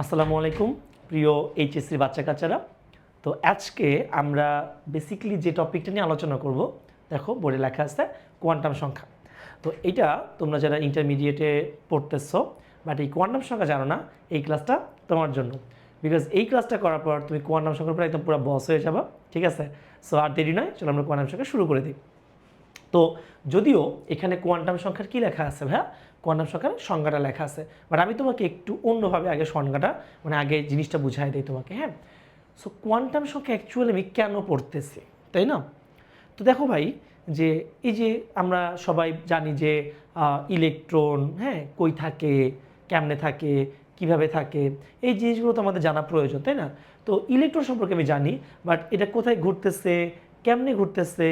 আসসালামু আলাইকুম প্রিয় এইচএসসি বাচ্চা কাচ্চারা। তো আজকে আমরা বেসিক্যালি যে টপিকটা নিয়ে আলোচনা করব, দেখো বোর্ডে লেখা আছে কোয়ান্টাম সংখ্যা। তো এটা তোমরা যারা ইন্টারমিডিয়েটে পড়তেছো বাট এই কোয়ান্টাম সংখ্যা জানো না, এই ক্লাসটা তোমার জন্য। বিকজ এই ক্লাসটা করার পর তুমি কোয়ান্টাম সংখ্যার উপর একদম পুরো বস হয়ে যাবা, ঠিক আছে? সো আর দেরি নয়, চলো আমরা কোয়ান্টাম সংখ্যা শুরু করে দিই। তো যদিও এখানে কোয়ান্টাম সংখ্যার কী লেখা আছে ভাইয়া, কোয়ান্টাম সংখ্যার সংজ্ঞাটা লেখা আছে, বাট আমি তোমাকে একটু অন্যভাবে আগে সংজ্ঞাটা আগে জিনিসটা বুঝাই দিই তোমাকে, হ্যাঁ। সো কোয়ান্টাম সংখ্যা অ্যাকচুয়ালি আমি কেন পড়তেছি, তাই না? তো দেখো ভাই, যে এই যে আমরা সবাই জানি যে ইলেকট্রন, হ্যাঁ, কই থাকে, কেমনে থাকে, কিভাবে থাকে, এই জিনিসগুলো তো আমাদের জানা প্রয়োজন, তাই না? তো ইলেকট্রন সম্পর্কে আমি জানি, বাট এটা কোথায় ঘুরতেছে, কেমনে ঘুরতেছে,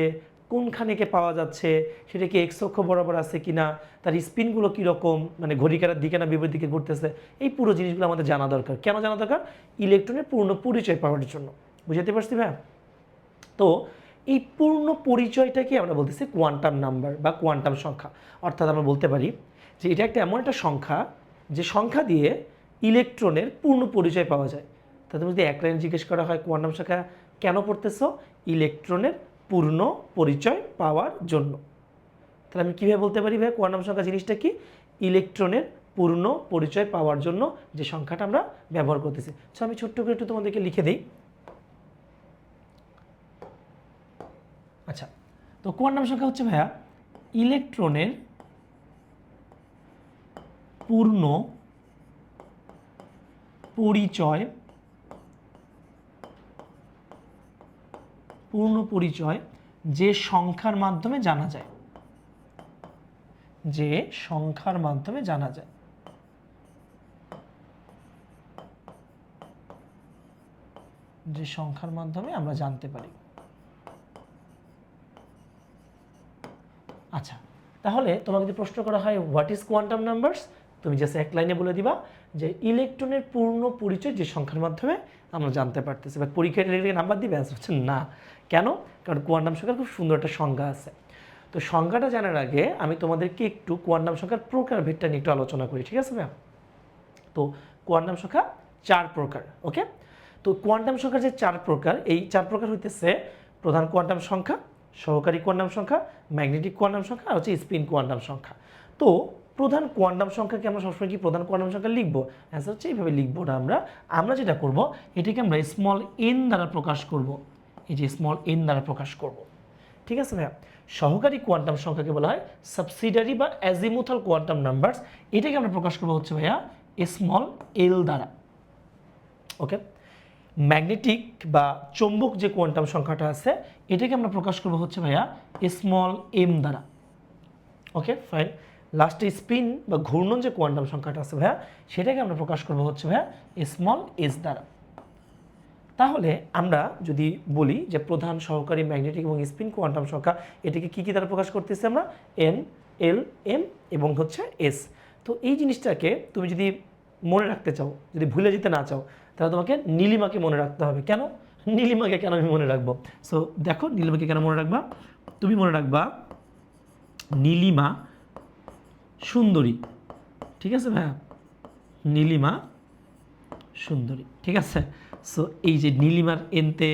কোনখানেকে পাওয়া যাচ্ছে, সেটা কি এক্স অক্ষ বরাবর আছে কিনা, তার স্পিনগুলো কীরকম, কাটার দিকে না বিপরীত দিকে ঘুরতেছে, এই পুরো জিনিসগুলো আমাদের জানা দরকার। কেন জানা দরকার? ইলেকট্রনের পূর্ণ পরিচয় পাওয়ার জন্য। বুঝতে পারছি ভাই? তো এই পূর্ণ পরিচয়টাকে আমরা বলতেছি কোয়ান্টাম নাম্বার বা কোয়ান্টাম সংখ্যা। অর্থাৎ আমরা বলতে পারি যে এটা একটা এমন একটা সংখ্যা, যে সংখ্যা দিয়ে ইলেকট্রনের পূর্ণ পরিচয় পাওয়া যায়। তাহলে তুমি যদি এক লাইন জিজ্ঞেস করা হয় কোয়ান্টাম সংখ্যা কেন পড়তেছো, ইলেকট্রনের পূর্ণ পরিচয় পাওয়ার জন্য। তাহলে আমি কীভাবে বলতে পারি ভাই কোয়ান্টাম সংখ্যা জিনিসটা কি? ইলেকট্রনের পূর্ণ পরিচয় পাওয়ার জন্য যে সংখ্যাটা আমরা ব্যবহার করতেছি। সো আমি ছোট্ট করে একটু তোমাদেরকে লিখে দিই। আচ্ছা, তো কোয়ান্টাম সংখ্যা হচ্ছে ভাইয়া ইলেকট্রনের পূর্ণ পরিচয় যে সংখ্যার মাধ্যমে জানা যায়, যে সংখ্যার মাধ্যমে জানা যায়। যে সংখ্যার মাধ্যমে আমরা জানতে পারি। আচ্ছা, তাহলে তোমাকে যদি প্রশ্ন করা হয় হোয়াট ইজ কোয়ান্টাম নাম্বারস, তুমি জাস্ট এক লাইনে বলে দিবা যে ইলেকট্রনের পূর্ণ পরিচয় যে সংখ্যার মাধ্যমে আমরা জানতে পারতেছি। বা পরীক্ষায় নাম্বার দিবে? অ্যান্সার হচ্ছে না। কেন? কারণ কোয়ান্টাম সংখ্যার খুব সুন্দর একটা সংজ্ঞা আছে। তো সংজ্ঞাটা জানার আগে আমি তোমাদেরকে একটু কোয়ান্টাম সংখ্যার প্রকারভেদটা নিয়ে একটু আলোচনা করি, ঠিক আছে ভাইয়া? তো কোয়ান্টাম সংখ্যা 4 প্রকার, ওকে? তো কোয়ান্টাম সংখ্যার যে 4 প্রকার, এই 4 প্রকার হইতেছে প্রধান কোয়ান্টাম সংখ্যা, সহকারী কোয়ান্টাম সংখ্যা, ম্যাগনেটিক কোয়ান্টাম সংখ্যা আর হচ্ছে স্পিন কোয়ান্টাম সংখ্যা। তো প্রধান কোয়ান্টাম সংখ্যাকে আমরা সবসময় কি প্রধান কোয়ান্টাম সংখ্যা লিখবো? অ্যান্সার হচ্ছে এইভাবে লিখবো না। আমরা যেটা করব, এটাকে আমরা স্মল এন দ্বারা প্রকাশ করব। এই যে স্মল এন দ্বারা প্রকাশ করব, ঠিক আছে ভাইয়া? সহকারী কোয়ান্টাম সংখ্যাকে বলা হয় সাবসিডারি বা অ্যাজিমুথাল কোয়ান্টাম নাম্বারস। এটাকে আমরা প্রকাশ করবো হচ্ছে ভাইয়া স্মল এল দ্বারা, ওকে? ম্যাগনেটিক বা চৌম্বক যে কোয়ান্টাম সংখ্যাটা আছে, এটাকে আমরা প্রকাশ করবো হচ্ছে ভাইয়া স্মল এম দ্বারা, ওকে ফাইন। লাস্টে স্পিন বা ঘূর্ণন যে কোয়ান্টাম সংখ্যাটা আছে ভাইয়া, সেটাকে আমরা প্রকাশ করবো হচ্ছে ভাইয়া স্মল এস দ্বারা। তাহলে আমরা যদি বলি যে প্রধান, সহকারী, ম্যাগনেটিক এবং স্পিন কোয়ান্টাম সংখ্যা, এটাকে কী দ্বারা প্রকাশ করতেছি আমরা? এন, এল, এম এবং হচ্ছে এস। তো এই জিনিসটাকে তুমি যদি মনে রাখতে চাও, যদি ভুলে যেতে না চাও, তাহলে তোমাকে নীলিমাকে মনে রাখতে হবে। কেন নীলিমাকে কেন আমি মনে রাখবো? সো দেখো নীলিমাকে কেন মনে রাখবা? তুমি মনে রাখবা নীলিমা সুন্দরী, ঠিক আছে ভাইয়া? নীলিমা সুন্দরী, ঠিক আছে? সো এই যে নীলিমার এনতে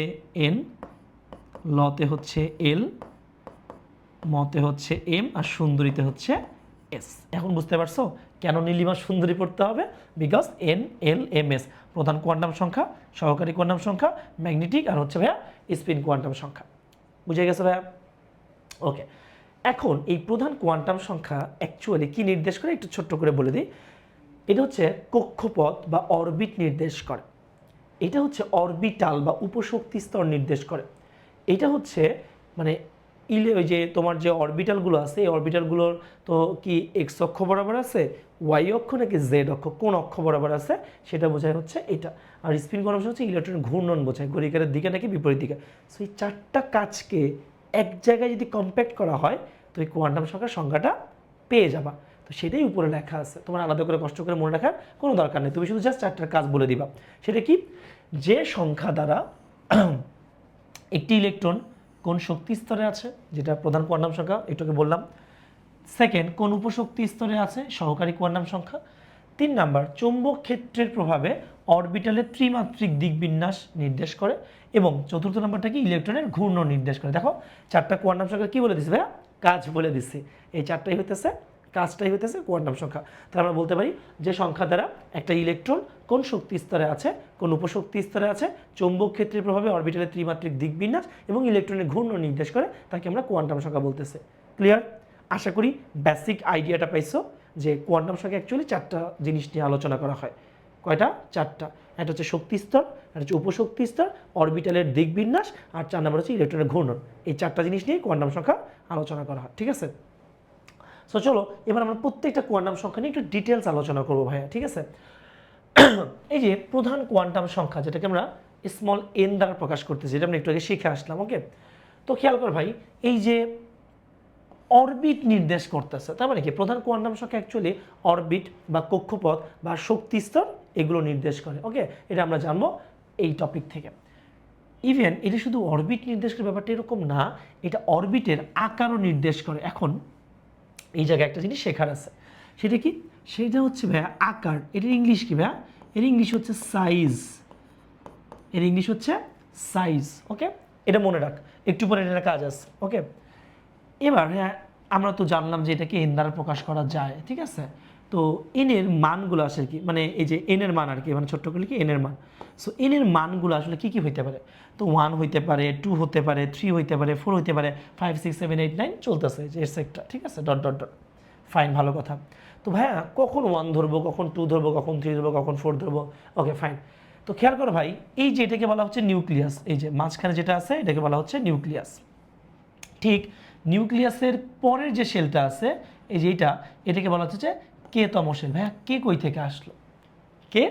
এন, লতে হচ্ছে এল, মতে হচ্ছে এম আর সুন্দরীতে হচ্ছে এস। এখন বুঝতে পারছো কেন নীলিমা সুন্দরী পড়তে হবে? Because n, l, m, s প্রধান কোয়ান্টাম সংখ্যা, সহকারী কোয়ান্টাম সংখ্যা, ম্যাগনেটিক আর হচ্ছে ভাইয়া স্পিন কোয়ান্টাম সংখ্যা। বুঝে গেছে ভাইয়া? ওকে, এখন এই প্রধান কোয়ান্টাম সংখ্যা অ্যাকচুয়ালি কি নির্দেশ করে একটু ছোট্ট করে বলে দিই। এটা হচ্ছে কক্ষপথ বা অরবিট নির্দেশ করে। এটা হচ্ছে অরবিটাল বা উপশক্তি স্তর নির্দেশ করে। এটা হচ্ছে ওই যে তোমার যে অরবিটালগুলো আছে, এই অরবিটালগুলোর তো কি এক্স অক্ষ বরাবর আছে, ওয়াই অক্ষ নাকি জেড অক্ষ, কোন অক্ষ বরাবর আছে সেটা বোঝায় হচ্ছে এটা। আর স্পিন কোয়ান্টাম হচ্ছে ইলেকট্রন ঘূর্ণন বোঝায়, ঘড়িকারের দিকে নাকি বিপরীত দিকে। সো এই 4টা কাজকে এক জায়গায় যদি কম্প্যাক্ট করা হয়, তো এই কোয়ান্টাম সংখ্যার সংজ্ঞাটা পেয়ে যাবা। তো সেটাই উপরে লেখা আছে, তোমার আলাদা করে কষ্ট করে মনে রাখার কোনো দরকার নেই। তুমি শুধু জাস্ট 4টার কাজ বলে দিবা। সেটা কি? যে সংখ্যা দ্বারা একটি ইলেকট্রন কোন শক্তি স্তরে আছে, যেটা প্রধান কোয়ান্টাম সংখ্যা, এটাকে বললাম। সেকেন্ড, কোন উপশক্তি স্তরে আছে, সহকারী কোয়ান্টাম সংখ্যা। 3 নাম্বার চৌম্বক ক্ষেত্রের প্রভাবে অরবিটালের ত্রিমাত্রিক দিকবিন্যাস নির্দেশ করে এবং চতুর্থ নাম্বারটা কি ইলেকট্রনের ঘূর্ণন নির্দেশ করে। দেখো চারটা কোয়ান্টাম সংখ্যা কি বলে দিছে ভাইয়া, কাজ বলে দিছে, এই চারটাই হইতেছে কাজটাই হইতেছে কোয়ান্টাম সংখ্যা। তাহলে আমরা বলতে পারি যে সংখ্যা দ্বারা একটা ইলেকট্রন কোন শক্তি স্তরে আছে, কোন উপশক্তি স্তরে আছে, চৌম্বক ক্ষেত্রের প্রভাবে অরবিটালের ত্রিমাত্রিক দিকবিন্যাস এবং ইলেকট্রনের ঘূর্ণন নির্দেশ করে, তাকে আমরা কোয়ান্টাম সংখ্যা বলতেছে। ক্লিয়ার? আশা করি বেসিক আইডিয়াটা পাইছো যে কোয়ান্টাম সংখ্যা অ্যাকচুয়ালি চারটা জিনিস নিয়ে আলোচনা করা হয়। কয়টা? চারটা। একটা হচ্ছে শক্তি স্তর, একটা হচ্ছে উপশক্তি স্তর, অরবিটালের দিকবিন্যাস, আর 4 নম্বর হচ্ছে ইলেকট্রনের ঘূর্ণন। এই চারটা জিনিস নিয়ে কোয়ান্টাম সংখ্যা আলোচনা করা হয়। ঠিক আছে? সো চলো এবার আমরা প্রত্যেকটা কোয়ান্টাম সংখ্যা নিয়ে একটু ডিটেলস আলোচনা করবো ভাইয়া। ঠিক আছে? এই যে প্রধান কোয়ান্টাম সংখ্যা যেটাকে আমরা স্মল এন দ্বারা প্রকাশ করতেছি, যেটা আমরা একটু আগে শিখে আসলাম। ওকে, তো খেয়াল কর ভাই, এই যে অরবিট নির্দেশ করতেছে, তার মানে কি প্রধান কোয়ান্টাম সংখ্যা অ্যাকচুয়ালি অরবিট বা কক্ষপথ বা শক্তি স্তর এগুলো নির্দেশ করে। ওকে, এটা আমরা জানবো এই টপিক থেকে। ইভেন এটা শুধু অরবিট নির্দেশ করে ব্যাপারটা এরকম না, এটা অরবিটের আকারও নির্দেশ করে। এখন এই জায়গায় একটা জিনিস শেখার আছে, সেটা কি? সেটা হচ্ছে ভাইয়া আকার। এটার ইংলিশ কি ভাইয়া? এর ইংলিশ হচ্ছে সাইজ। এর ইংলিশ হচ্ছে সাইজ। ওকে, এটা মনে রাখ, একটু পরে এটা কাজ আছে। ওকে, এবার হ্যাঁ আমরা তো জানলাম যে এটাকে এন দ্বারা প্রকাশ করা যায়। ঠিক আছে? তো এনের মানগুলো আসে কি, মানে এই যে এনের মান আর কি, মানে ছোট্ট করে কি এনের মান। সো এনের মানগুলো আসলে কি কি হইতে পারে? তো 1 হইতে পারে, 2 হতে পারে, 3 হইতে পারে, 4 হইতে পারে, 5 6 7 8 9 চলতেছে যে এটসেট্রা। ঠিক আছে? Dot dot dot. ফাইন, ভালো কথা। তো ভাইয়া কখন 1 ধরবো, কখন 2 ধরবো, কখন 3 ধরবো, কখন 4 ধরবো? Okay fine. তো খেয়াল করো ভাই, এই যে এটাকে বলা হচ্ছে নিউক্লিয়াস, এই যে মাঝখানে যেটা আছে এটাকে বলা হচ্ছে নিউক্লিয়াস। ঠিক নিউক্লিয়াসের পরের যে শেলটা আছে, এই যে এটাকে বলা হচ্ছে যে কে তম শেল। ভাইয়া কে কই থেকে আসলো? কে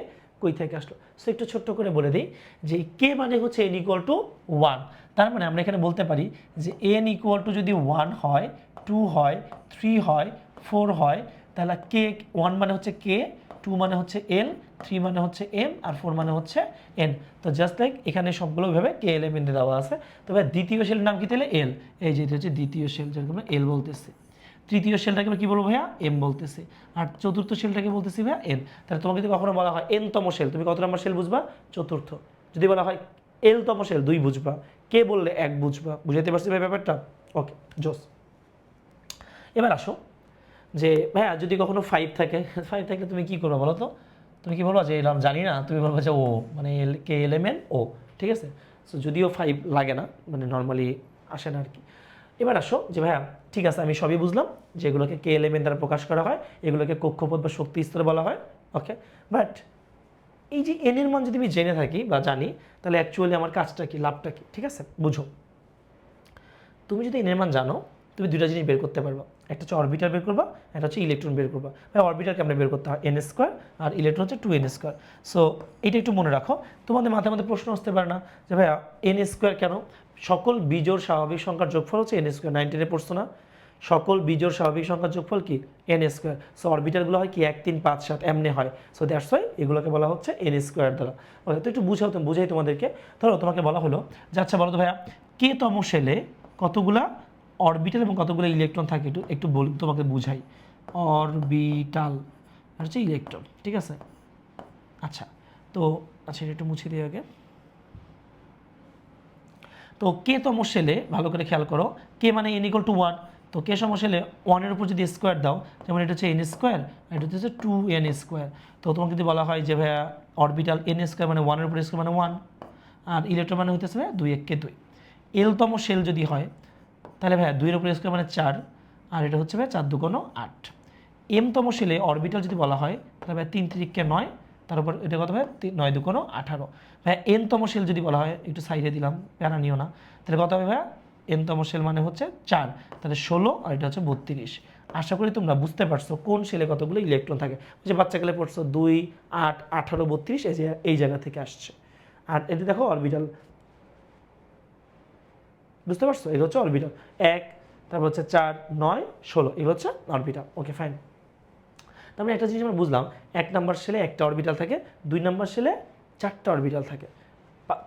কই থেকে আসলো? সো একটু ছোট্ট করে বলে দিই যে কে মানে হচ্ছে এন ইকুয়াল টু 1। তার মানে আমরা এখানে বলতে পারি যে এন ইকুয়াল টু যদি 1 হয়, 2 হয়, 3 হয়, 4 হয়, তাহলে কে 1 মানে হচ্ছে কে, 2 মানে হচ্ছে এল, 3 মানে হচ্ছে এম, আর 4 মানে হচ্ছে এন। তো জাস্ট লাইক এখানে সবগুলো ভাবে কে এলিমেন্টে দেওয়া আছে। তবে দ্বিতীয় শেলের নাম কি তাহলে? এল। এই যে এটা হচ্ছে দ্বিতীয় শেল, যেরকম আমরা এল বলতেছি। তৃতীয় শেলটাকে আমরা কি বলবো ভাইয়া? এম বলতেছি। আর চতুর্থ শেলটাকে বলতেছি ভাইয়া এন। তাহলে তোমাকে যদি কখনো বলা হয় এন তম শেল, তুমি কত নম্বর শেল বুঝবা? চতুর্থ। যদি বলা হয় এল তম শেল, 2 বুঝবা। কে বললে 1 বুঝবা। বুঝাতে পারছি ভাই ব্যাপারটা? ওকে, জোস। এবার আসো যে ভাইয়া যদি কখনো 5 থাকে, 5 থাকলে তুমি কি করবে বলো তো? তুমি কি বলবা যে এলাম জানি না, তুমি বলবা যে ও মানে এল কে এলিমেন্ট ও। ঠিক আছে? সো যদিও 5 লাগে না, মানে নর্মালি আসে না আর কি। এবার আসো যে ভাইয়া ঠিক আছে আমি সবই বুঝলাম যে এগুলোকে কে এলিমেন্ট দ্বারা প্রকাশ করা হয়, এগুলোকে কক্ষপথ বা শক্তি স্তর বলা হয়। ওকে, বাট এই যে এন এর মান যদি আমি জেনে থাকি বা জানি, তাহলে অ্যাকচুয়ালি আমার কাজটা কি, লাভটা কি? ঠিক আছে, বুঝো। তুমি যদি এন এর মান জানো, তুমি দুইটা জিনিস বের করতে পারবা। একটা হচ্ছে অরবিটাল বের করবা, একটা হচ্ছে ইলেকট্রন বের করবা। ভাই অরবিটালকে আমরা বের করতে হয় এন স্কোয়ার, আর ইলেকট্রন হচ্ছে 2n স্কোয়ার। সো এটা একটু মনে রাখো, তোমাদের মাথায় মধ্যে প্রশ্ন আসতে পারে না যে ভাইয়া এন স্কোয়ার কেন? সকল বিজোড় স্বাভাবিক সংখ্যার যোগফল হচ্ছে এন স্কোয়ার। 19-এ পড়ছো না? সকল বিজোড় স্বাভাবিক সংখ্যার যোগফল কি? N square. সো অরবিটালগুলো হয় কি 1 3 5 7 এমনি হয়। সো দ্যাটস ওয়াই এগুলোকে বলা হচ্ছে এন স্কোয়ার দ্বারা। ওকে, তো একটু বুঝাই তোমাদেরকে। ধরো তোমাকে বলা হলো যে আচ্ছা বলো তো ভাইয়া কে তম শেলে কতগুলা অরবিটাল এবং কতগুলো ইলেকট্রন থাকে, একটু একটু তোমাকে বুঝাই। অরবিটাল আর হচ্ছে ইলেকট্রন। ঠিক আছে? আচ্ছা, তো আচ্ছা এটা একটু মুছে দিই আগে। তো কে তম শেলে ভালো করে খেয়াল করো, কে মানে এন ইকুয়াল টু 1। তো কে সম শেলে 1-এর উপর যদি স্কোয়ার দাও, যেমন এটা হচ্ছে এন স্কোয়ার, এটা হচ্ছে 2n স্কোয়ার। তো তোমাকে যদি বলা হয় যে ভাইয়া অরবিটাল এন স্কোয়ার মানে 1-এর উপর স্কোয়ার মানে 1, আর ইলেকট্রন মানে হইতেছে 2 1 কে 2। এলতম শেল যদি হয় তাহলে ভাইয়া 2-এর উপর স্কোয়ার মানে 4, আর এটা হচ্ছে ভাই 4 2 8। এমতম শেলে অরবিটাল যদি বলা হয় তাহলে ভাই 3 3 কে 9, তার উপর এটা কত ভাই 9 2 18। ভাই এনতম শেল যদি বলা হয়, একটু সাইডে দিলাম প্যারা নিও না, তাহলে কত হবে ভাইয়া? এনতম শেল মানে হচ্ছে 4, তাহলে 16, আর এটা হচ্ছে 32। আশা করি তোমরা বুঝতে পারছো কোন শেলে কতগুলো ইলেকট্রন থাকে। যে বাচ্চাকালে পড়ছো 2 8 18 32, এই যে এই জায়গা থেকে আসছে। আর এটা দেখো অরবিটাল, বুঝতে পারছো? এগুলো হচ্ছে অরবিটাল। 1, তারপর হচ্ছে 4 9 16, এগুলো হচ্ছে অরবিটাল। Okay fine. তার মানে একটা জিনিস আমরা বুঝলাম, 1 নাম্বার শেলে একটা অরবিটাল থাকে, 2 নাম্বার শেলে 4টা অরবিটাল থাকে,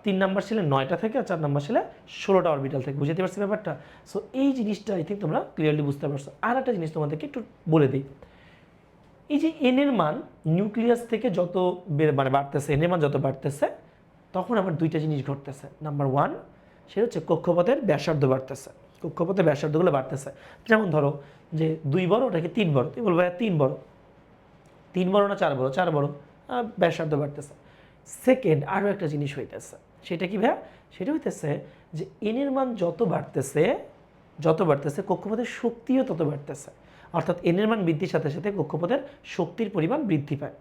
3 নাম্বার শেলে 9টা থাকে, আর 4 নাম্বার শেলে 16টা অরবিটাল থাকে। বুঝতে পারছি ব্যাপারটা? সো এই জিনিসটা আই থিঙ্ক তোমরা ক্লিয়ারলি বুঝতে পারছো। আর একটা জিনিস তোমাদেরকে একটু বলে দিই, এই যে এন এর মান নিউক্লিয়াস থেকে যত মানে বাড়তেছে, এন এর মান যত বাড়তেছে তখন আবার দুইটা জিনিস ঘটতেছে। নাম্বার ওয়ান, সেটা হচ্ছে কক্ষপথের ব্যাসার্ধ বাড়তেছে, কক্ষপথের ব্যাসার্ধগুলো বাড়তেছে। যেমন ধরো যে 2 বড়, ওটাকে 3 বড়, তুই বলবো 3 বড়, 3 বড় না 4 বড়, 4 বড়, ব্যাসার্ধ বাড়তেছে। সেকেন্ড আরও একটা জিনিস হইতেছে, সেটা কি ভাইয়া? সেটা হইতেছে যে এন এর মান যত বাড়তেছে কক্ষপথের শক্তিও তত বাড়তেছে। অর্থাৎ এন এর মান বৃদ্ধির সাথে সাথে কক্ষপথের শক্তির পরিমাণ বৃদ্ধি পায়।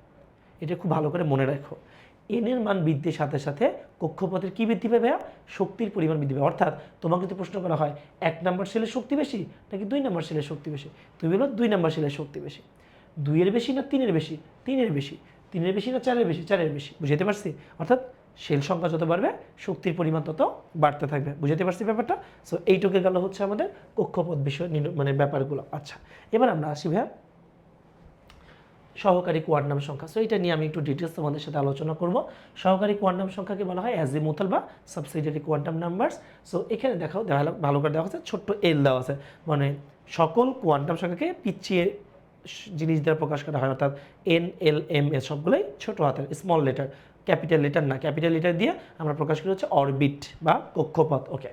এটা খুব ভালো করে মনে রাখো, এন এর মান বৃদ্ধির সাথে সাথে কক্ষপথের কি বৃদ্ধি পাবে? শক্তির পরিমাণ বৃদ্ধি পাবে। অর্থাৎ তোমাকে যদি প্রশ্ন করা হয় 1 নম্বর সেলের শক্তি বেশি নাকি 2 নম্বর সেলের শক্তি বেশি, তুমি বলো 2 নম্বর সেলের শক্তি বেশি। 2 এর বেশি না 3 এর বেশি? 3 এর বেশি। 3 এর বেশি না 4 এর বেশি? 4 এর বেশি। বুঝতে পারছি? অর্থাৎ সেল সংখ্যা যত বাড়বে শক্তির পরিমাণ তত বাড়তে থাকবে। বুঝতে পারছি ব্যাপারটা? সো এইটুকু গেল হচ্ছে আমাদের কক্ষপথ বিষয় মানে ব্যাপারগুলো। আচ্ছা, এবার আমরা আসি ভাইয়া সহকারী কোয়ান্টাম সংখ্যা। সো এটা নিয়ে আমি একটু ডিটেলস তোমাদের সাথে আলোচনা করব। সহকারী কোয়ান্টাম সংখ্যাকে বলা হয় অ্যাজিমুথাল বা সাবসিডিয়ারি কোয়ান্টাম নাম্বারস। সো এখানে দেখাও ভালো করে দেওয়া আছে, ছোট্ট এল দেওয়া আছে, মানে সকল কোয়ান্টাম সংখ্যাকে পিছিয়ে জিনিস দ্বারা প্রকাশ করা হয়, অর্থাৎ এন এল এম এস সবগুলোই ছোট হাতের স্মল লেটার, ক্যাপিটাল লেটার না। ক্যাপিটাল লেটার দিয়ে আমরা প্রকাশ করি হচ্ছে অরবিট বা কক্ষপথ। ওকে,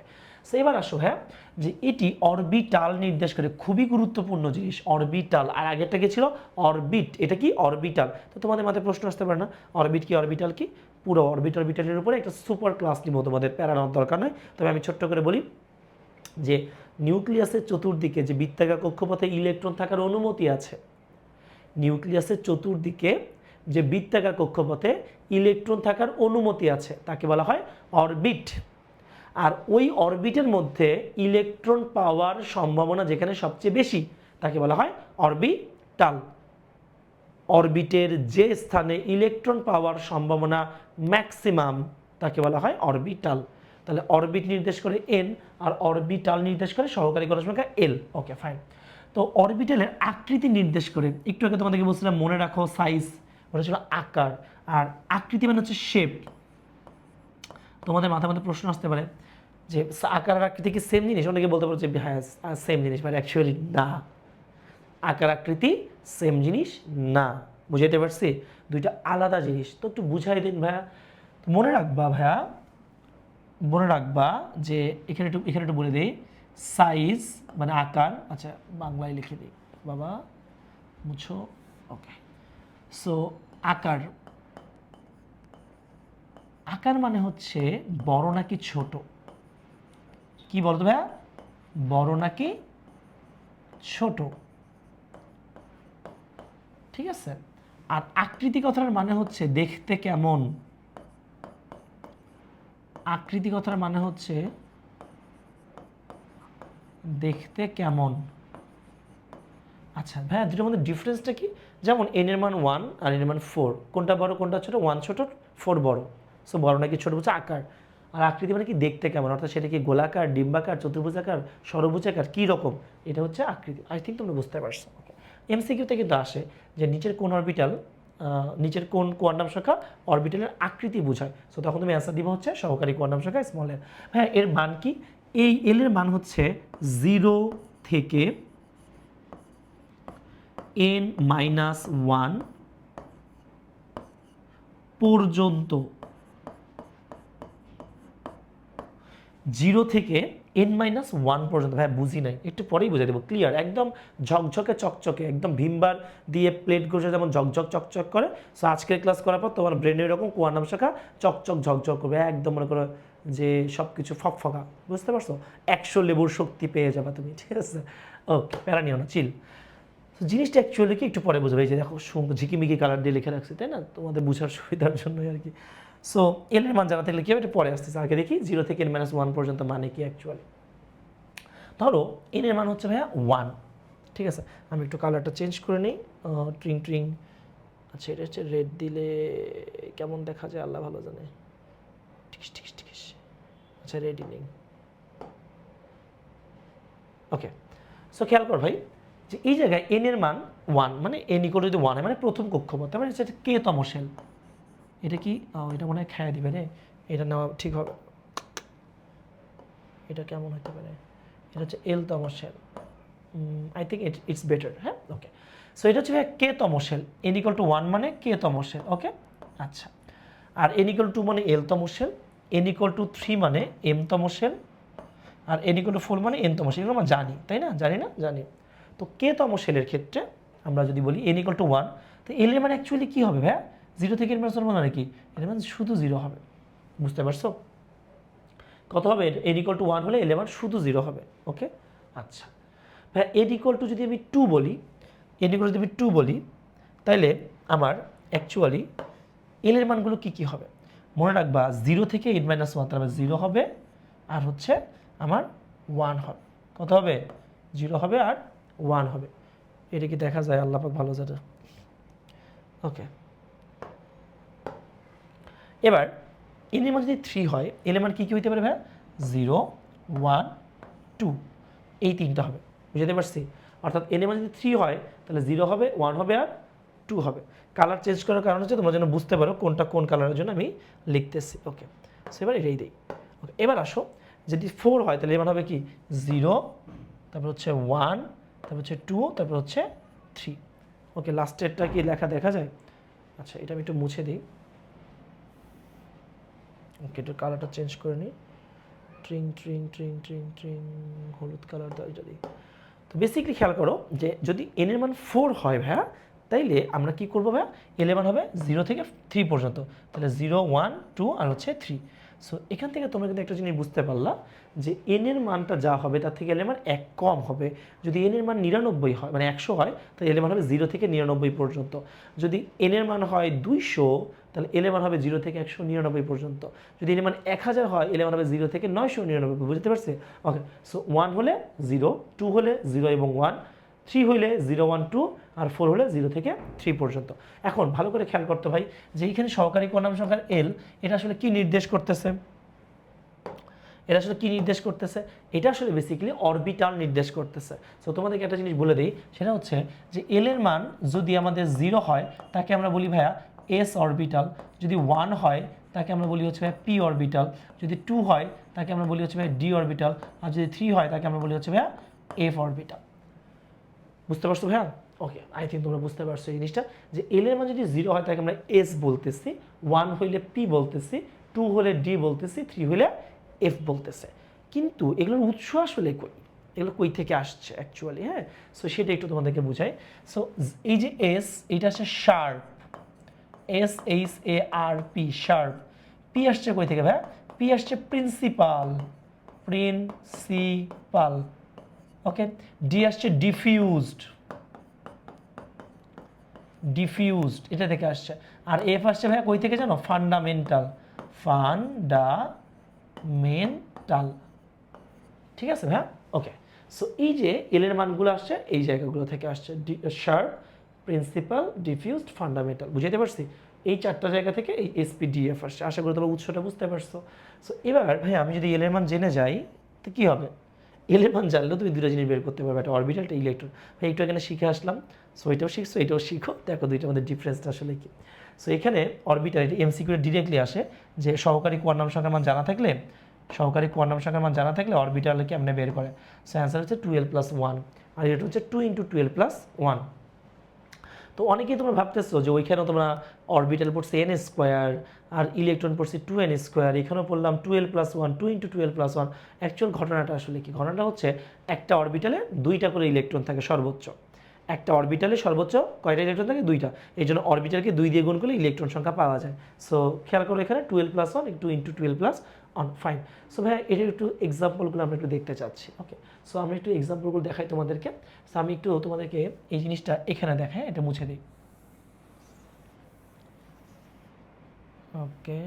সো এবার আসো হ্যাঁ, যে এটি অরবিটাল নির্দেশ করে, খুবই গুরুত্বপূর্ণ জিনিস অরবিটাল। আর আগেরটা কি ছিল? অরবিট। এটা কি? অরবিটাল। তো তোমাদের মাথায় প্রশ্ন আসতে পারে না অরবিট কি অরবিটাল কি? পুরো অরবিটালের উপরে একটা সুপার ক্লাস নিব, তোমাদের প্যারা নেওয়ার দরকার নয়। তবে আমি ছোট্ট করে বলি যে নিউক্লিয়াসের চতুর্দিকে যে বৃত্তাকার কক্ষপথে ইলেকট্রন থাকার অনুমতি আছে, নিউক্লিয়াসের চতুর্দিকে যে বৃত্তাকার কক্ষপথে ইলেকট্রন থাকার অনুমতি আছে তাকে বলা হয় অরবিট। আর ওই অরবিটের মধ্যে ইলেকট্রন পাওয়ার সম্ভাবনা যেখানে সবচেয়ে বেশি তাকে বলা হয় অরবিটাল। অরবিটের যে স্থানে ইলেকট্রন পাওয়ার সম্ভাবনা ম্যাক্সিমাম তাকে বলা হয় অরবিটাল। তাহলে অরবিট নির্দেশ করে এন আর অরবিটাল নির্দেশ করে সহকারী কোয়ান্টাম সংখ্যা এল। Okay fine. তো অরবিটালের আকৃতি নির্দেশ করে, একটু আগে তোমাদেরকে বলছিলাম মনে রাখো সাইজ, ওটা ছিল আকার, আর আকৃতি মানে হচ্ছে শেপ। তোমাদের মাথার মধ্যে প্রশ্ন আসতে পারে যে আকার আর আকৃতি কি সেম জিনিস? অনেকে বলতে পারো যে হ্যাঁ সেম জিনিস, মানে অ্যাকচুয়ালি না, আকার আকৃতি সেম জিনিস না। বুঝাইতে পারছি? দুইটা আলাদা জিনিস। তো একটু বুঝাই দিন ভাইয়া। মনে রাখবা ভাইয়া, মনে রাখবা যে এখানে একটু বলে দিই, সাইজ মানে আকার। আচ্ছা বাংলায় লিখে দিই বাবা, মুছো। ওকে, সো আকার, আকার মানে হচ্ছে বড় নাকি ছোট। কি বলতো ভাইয়া? বড় নাকি ছোট, ঠিক আছে। আর আকৃতি কথার মানে হচ্ছে দেখতে কেমন। আকৃতি কথার মানে হচ্ছে দেখতে কেমন। আচ্ছা ভাইয়া, দুটোর মধ্যে ডিফারেন্সটা কি? যেমন এন এর মান 1 আর এন এর মান 4, কোনটা বড় কোনটা ছোট? 1 ছোট, 4 বড়। সো বড় নাকি ছোট হচ্ছে আকার। আর আকৃতি মানে কি দেখতে কেমন, অর্থাৎ সেটা কি গোলাকার, ডিম্বাকার, চতুর্ভুজাকার, ষড়ভুজাকার, কী রকম, এটা হচ্ছে আকৃতি। আই থিঙ্ক তোমরা বুঝতে পারছো। ওকে, এমসিকিউতে কিন্তু আসে যে নিচের কোন অরবিটাল, নিচের কোন কোয়ান্টাম সংখ্যা অরবিটালের আকৃতি বোঝায়। সো তখন তুমি অ্যান্সার দিবা হচ্ছে সহকারী কোয়ান্টাম সংখ্যা স্মল এল। হ্যাঁ, এর মান কি? এই এল এর মান হচ্ছে 0 থেকে n-1 পর্যন্ত। 0 থেকে n-1 পর্যন্ত। ভাই বুঝি নাই, একটু পরেই বুঝাই দেবো, ক্লিয়ার একদম ঝকঝকে চকচকে, একদম ভীমবার দিয়ে প্লেট ঘষে যেমন ঝকঝক চকচক করে। সো আজকের ক্লাস করার পর তোমার ব্রেনে এরকম কোয়ান্টাম শাখা চকচক ঝকঝক করবে, একদম মনে করো যে সব কিছু ফকফকা। বুঝতে পারছো? 100 লেবুর শক্তি পেয়ে যাবে তুমি, ঠিক আছে? ওকে, প্যারা নিও না, চিল। জিনিসটা অ্যাকচুয়ালি কি একটু পরে বুঝবে, এই যে দেখো ঝিকিমিকি কালার দিয়ে লিখে রাখছি, তাই না? তোমাদের বোঝার সুবিধার জন্যই আর কি। সো এল এর মান জানা থাকলে কি হবে, এটা পরে আসতেছে। আগে দেখি 0 থেকে n-1 পর্যন্ত মানে কি অ্যাকচুয়ালি। ধরো এন এর মান হচ্ছে ভাইয়া 1, ঠিক আছে। আমি একটু কালারটা চেঞ্জ করে নিই, ট্রিং ট্রিং। আচ্ছা, এটা হচ্ছে রেড দিলে কেমন দেখা যায় আল্লাহ ভালো জানে। ঠিক ঠিক ঠিক। আচ্ছা রেডি নেই। ওকে, সো খেয়াল কর ভাই যে এই জায়গায় এন এর মান 1, মানে এন ইকুয়াল টু 1 মানে প্রথম কক্ষপথ, মানে হচ্ছে কে তম শেল। এটা কি? এটা মনে হয় খেয়ে দিবে রে, এটা নেওয়া ঠিক হবে। এটা কেমন হতে পারে? এটা হচ্ছে এল তম শেল। I think it's better. হ্যাঁ, ওকে। সো এটা হচ্ছে কে তম শেল, n = 1 মানে কে তম শেল। ওকে, আচ্ছা। আর n = 2 মানে l তম শেল, n = 3 মানে m তম শেল, আর n = 4 মানে n তম শেল। এগুলো আমরা জানি, তাই না? জানি না? জানি। তো কে তম শেলের ক্ষেত্রে আমরা যদি বলি n = 1, তো l এর মানে অ্যাকচুয়ালি কী হবে ভাইয়া? 0 থেকে n - 1 মানে কি? এর মানে শুধু 0 হবে। বুঝতে পারছো? কত হবে? n = 1 হলে l এর মান শুধু 0 হবে। ওকে, আচ্ছা ভাইয়া n = যদি আমি 2 বলি, n = যদি আমি 2 বলি, তাইলে আমার অ্যাকচুয়ালি l এর মানগুলো কি কি হবে? মনে রাখবা 0 থেকে n - 1, তার মানে 0 হবে আর হচ্ছে আমার 1 হবে। কত হবে? 0 হবে আর 1 হবে। এটা কি দেখা যায়? আল্লাহ পাক ভালো জানে। ওকে, এবার n এর মান যদি 3 হয়, l এর মান কী কী হইতে পারে ভাইয়া? 0, 1, 2, এই তিনটা হবে। বুঝতে পারছি? অর্থাৎ n এর মান যদি 3 হয় তাহলে 0 হবে, 1 হবে আর 2 হবে। কালার চেঞ্জ করার কারণ হচ্ছে তোমরা যেন বুঝতে পারো কোনটা কোন কালারের জন্য আমি লিখতেছি। ওকে, সো এবার এটাই দিই। ওকে, এবার আসো, যদি 4 হয় তাহলে এর মান হবে কি? 0, তারপর হচ্ছে 1, তারপর হচ্ছে 2, তারপর হচ্ছে 3। ওকে, লাস্টেরটা কি লেখা দেখা যায়? আচ্ছা, এটা আমি একটু মুছে দিই। ওকে, একটু কালারটা চেঞ্জ করে নিই। ট্রিং ট্রিং ট্রিং ট্রিং ট্রিং, হলুদ কালার দাও এটা দিই। তো বেসিক্যালি খেয়াল করো যে যদি n এর মান 4 হয় ভাইয়া, তাইলে আমরা কি করবো ভাইয়া? l এর মান হবে 0 থেকে 3 পর্যন্ত। তাহলে 0, 1, 2 আর হচ্ছে 3। সো এখান থেকে তোমরা কিন্তু একটা জিনিস বুঝতে পারলা যে n এর মানটা যা হবে তার থেকে l এর মান 1 কম হবে। যদি n এর মান 99 হয়, মানে 100 হয়, তাহলে l এর মান হবে 0 থেকে 99 পর্যন্ত। যদি n এর মান হয় 200, তাহলে l এর মান হবে 0 থেকে 199 পর্যন্ত। যদি n এর মান 1000 হয়, l এর মান হবে 0 থেকে 999। বুঝতে পারছি? ওকে, সো 1 হলে 0, 2 হলে 0 এবং 1, 3 হইলে 0, 1, 2 আর 4 হলে 0 থেকে 3 পর্যন্ত। এখন ভালো করে খেয়াল করতে ভাই যে এইখানে সহকারী কোয়ান্টাম সংখ্যার l, এটা আসলে কি নির্দেশ করতেছে? এটা আসলে কি নির্দেশ করতেছে? এটা আসলে বেসিক্যালি অরবিটাল নির্দেশ করতেছে। সো তোমাদেরকে একটা জিনিস বলে দিই, সেটা হচ্ছে যে l এর মান যদি আমাদের 0 হয় তাকে আমরা বলি ভাইয়া s অরবিটাল, যদি 1 হয় তাকে আমরা বলি হচ্ছে ভাইয়া p অরবিটাল, যদি 2 হয় তাকে আমরা বলি হচ্ছে ভাইয়া d অরবিটাল, আর যদি 3 হয় তাকে আমরা বলি হচ্ছে ভাইয়া f অরবিটাল। বুঝতে পারছো ভাইয়া? ওকে, আই থিঙ্ক তোমরা বুঝতে পারছো এই জিনিসটা, যে l এর মান যদি 0 হয় তাকে আমরা s বলতেছি, 1 হইলে p বলতেছি, 2 হলে d বলতেছি, 3 হইলে f বলতেছে। কিন্তু এগুলোর উৎস আসলে কই? এগুলো কই থেকে আসছে অ্যাকচুয়ালি? হ্যাঁ, সো সেটা একটু তোমাদেরকে বুঝাই। সো এই যে s, এটা হচ্ছে শার্প, SHARP, শার্প। p আসছে কই থেকে ভাইয়া? p আসছে প্রিন্সিপাল, প্রিন্সিপাল। ওকে, d আসছে ডিফিউজড, ডিফিউজড, এটা থেকে আসছে। আর f আসছে ভাইয়া কই থেকে জানো? Fundamental, fundamental. ঠিক আছে ভাইয়া? ওকে, সো এই যে এল এর মানগুলো আসছে এই জায়গাগুলো থেকে আসছে, শার্প, প্রিন্সিপাল, ডিফিউজড, ফান্ডামেন্টাল। বুঝাইতে পারছি? এই চারটা জায়গা থেকে এই SPDF আসছে। আশা করি তোমরা উৎসটা বুঝতে পারছো। সো এবার ভাই আমি যদি এল এর মান জেনে যাই তো কী হবে? এল এর মান জানলেও তুমি দুটো জিনিস বের করতে পারবে, একটা অরবিটাল, একটা ইলেকট্রন। ভাই একটু এখানে শিখে আসলাম, সো এটাও শিখছো, এটাও শিখো, দেখো দুইটার মধ্যে ডিফারেন্সটা আসলে কি। সো এখানে অরবিটাল, এটা MCQ ডিরেক্টলি আসে যে সহকারী কোয়ান্টাম সংখ্যার মান জানা থাকলে, সহকারী কোয়ান্টাম সংখ্যার মান জানা থাকলে অরবিটালকে কেমনে বের করে। সো অ্যান্সার হচ্ছে 12 + 1, আর এটা হচ্ছে 2 × 12 + 1। তো অনেকেই তোমরা ভাবতেছো যে ওইখানেও তোমরা অরবিটাল পড়ছি n², আর ইলেকট্রন পড়ছি 2n², এখানেও পড়লাম 12 + 1, 2 × 12 + 1। অ্যাকচুয়াল ঘটনাটা আসলে কি? ঘটনাটা হচ্ছে একটা অরবিটালে 2টা করে ইলেকট্রন থাকে সর্বোচ্চ। একটা অরবিটালে সর্বোচ্চ কয়টা ইলেকট্রন থাকে? 2টা। এই জন্য অরবিটালকে 2 দিয়ে গুণ করলে ইলেকট্রন সংখ্যা পাওয়া যায়। সো খেয়াল করো এখানে 12 + 1, 2 × 12 + 1, ফাইন। সো ভাই এটার একটু এক্সাম্পলগুলো আমরা একটু দেখতে চাচ্ছি। ওকে, সো আমরা একটু এক্সাম্পলগুলো দেখাই তোমাদেরকে। সো আমি একটু তোমাদেরকে এই জিনিসটা এখানে দেখাই, এটা মুছে দিই। ওকে,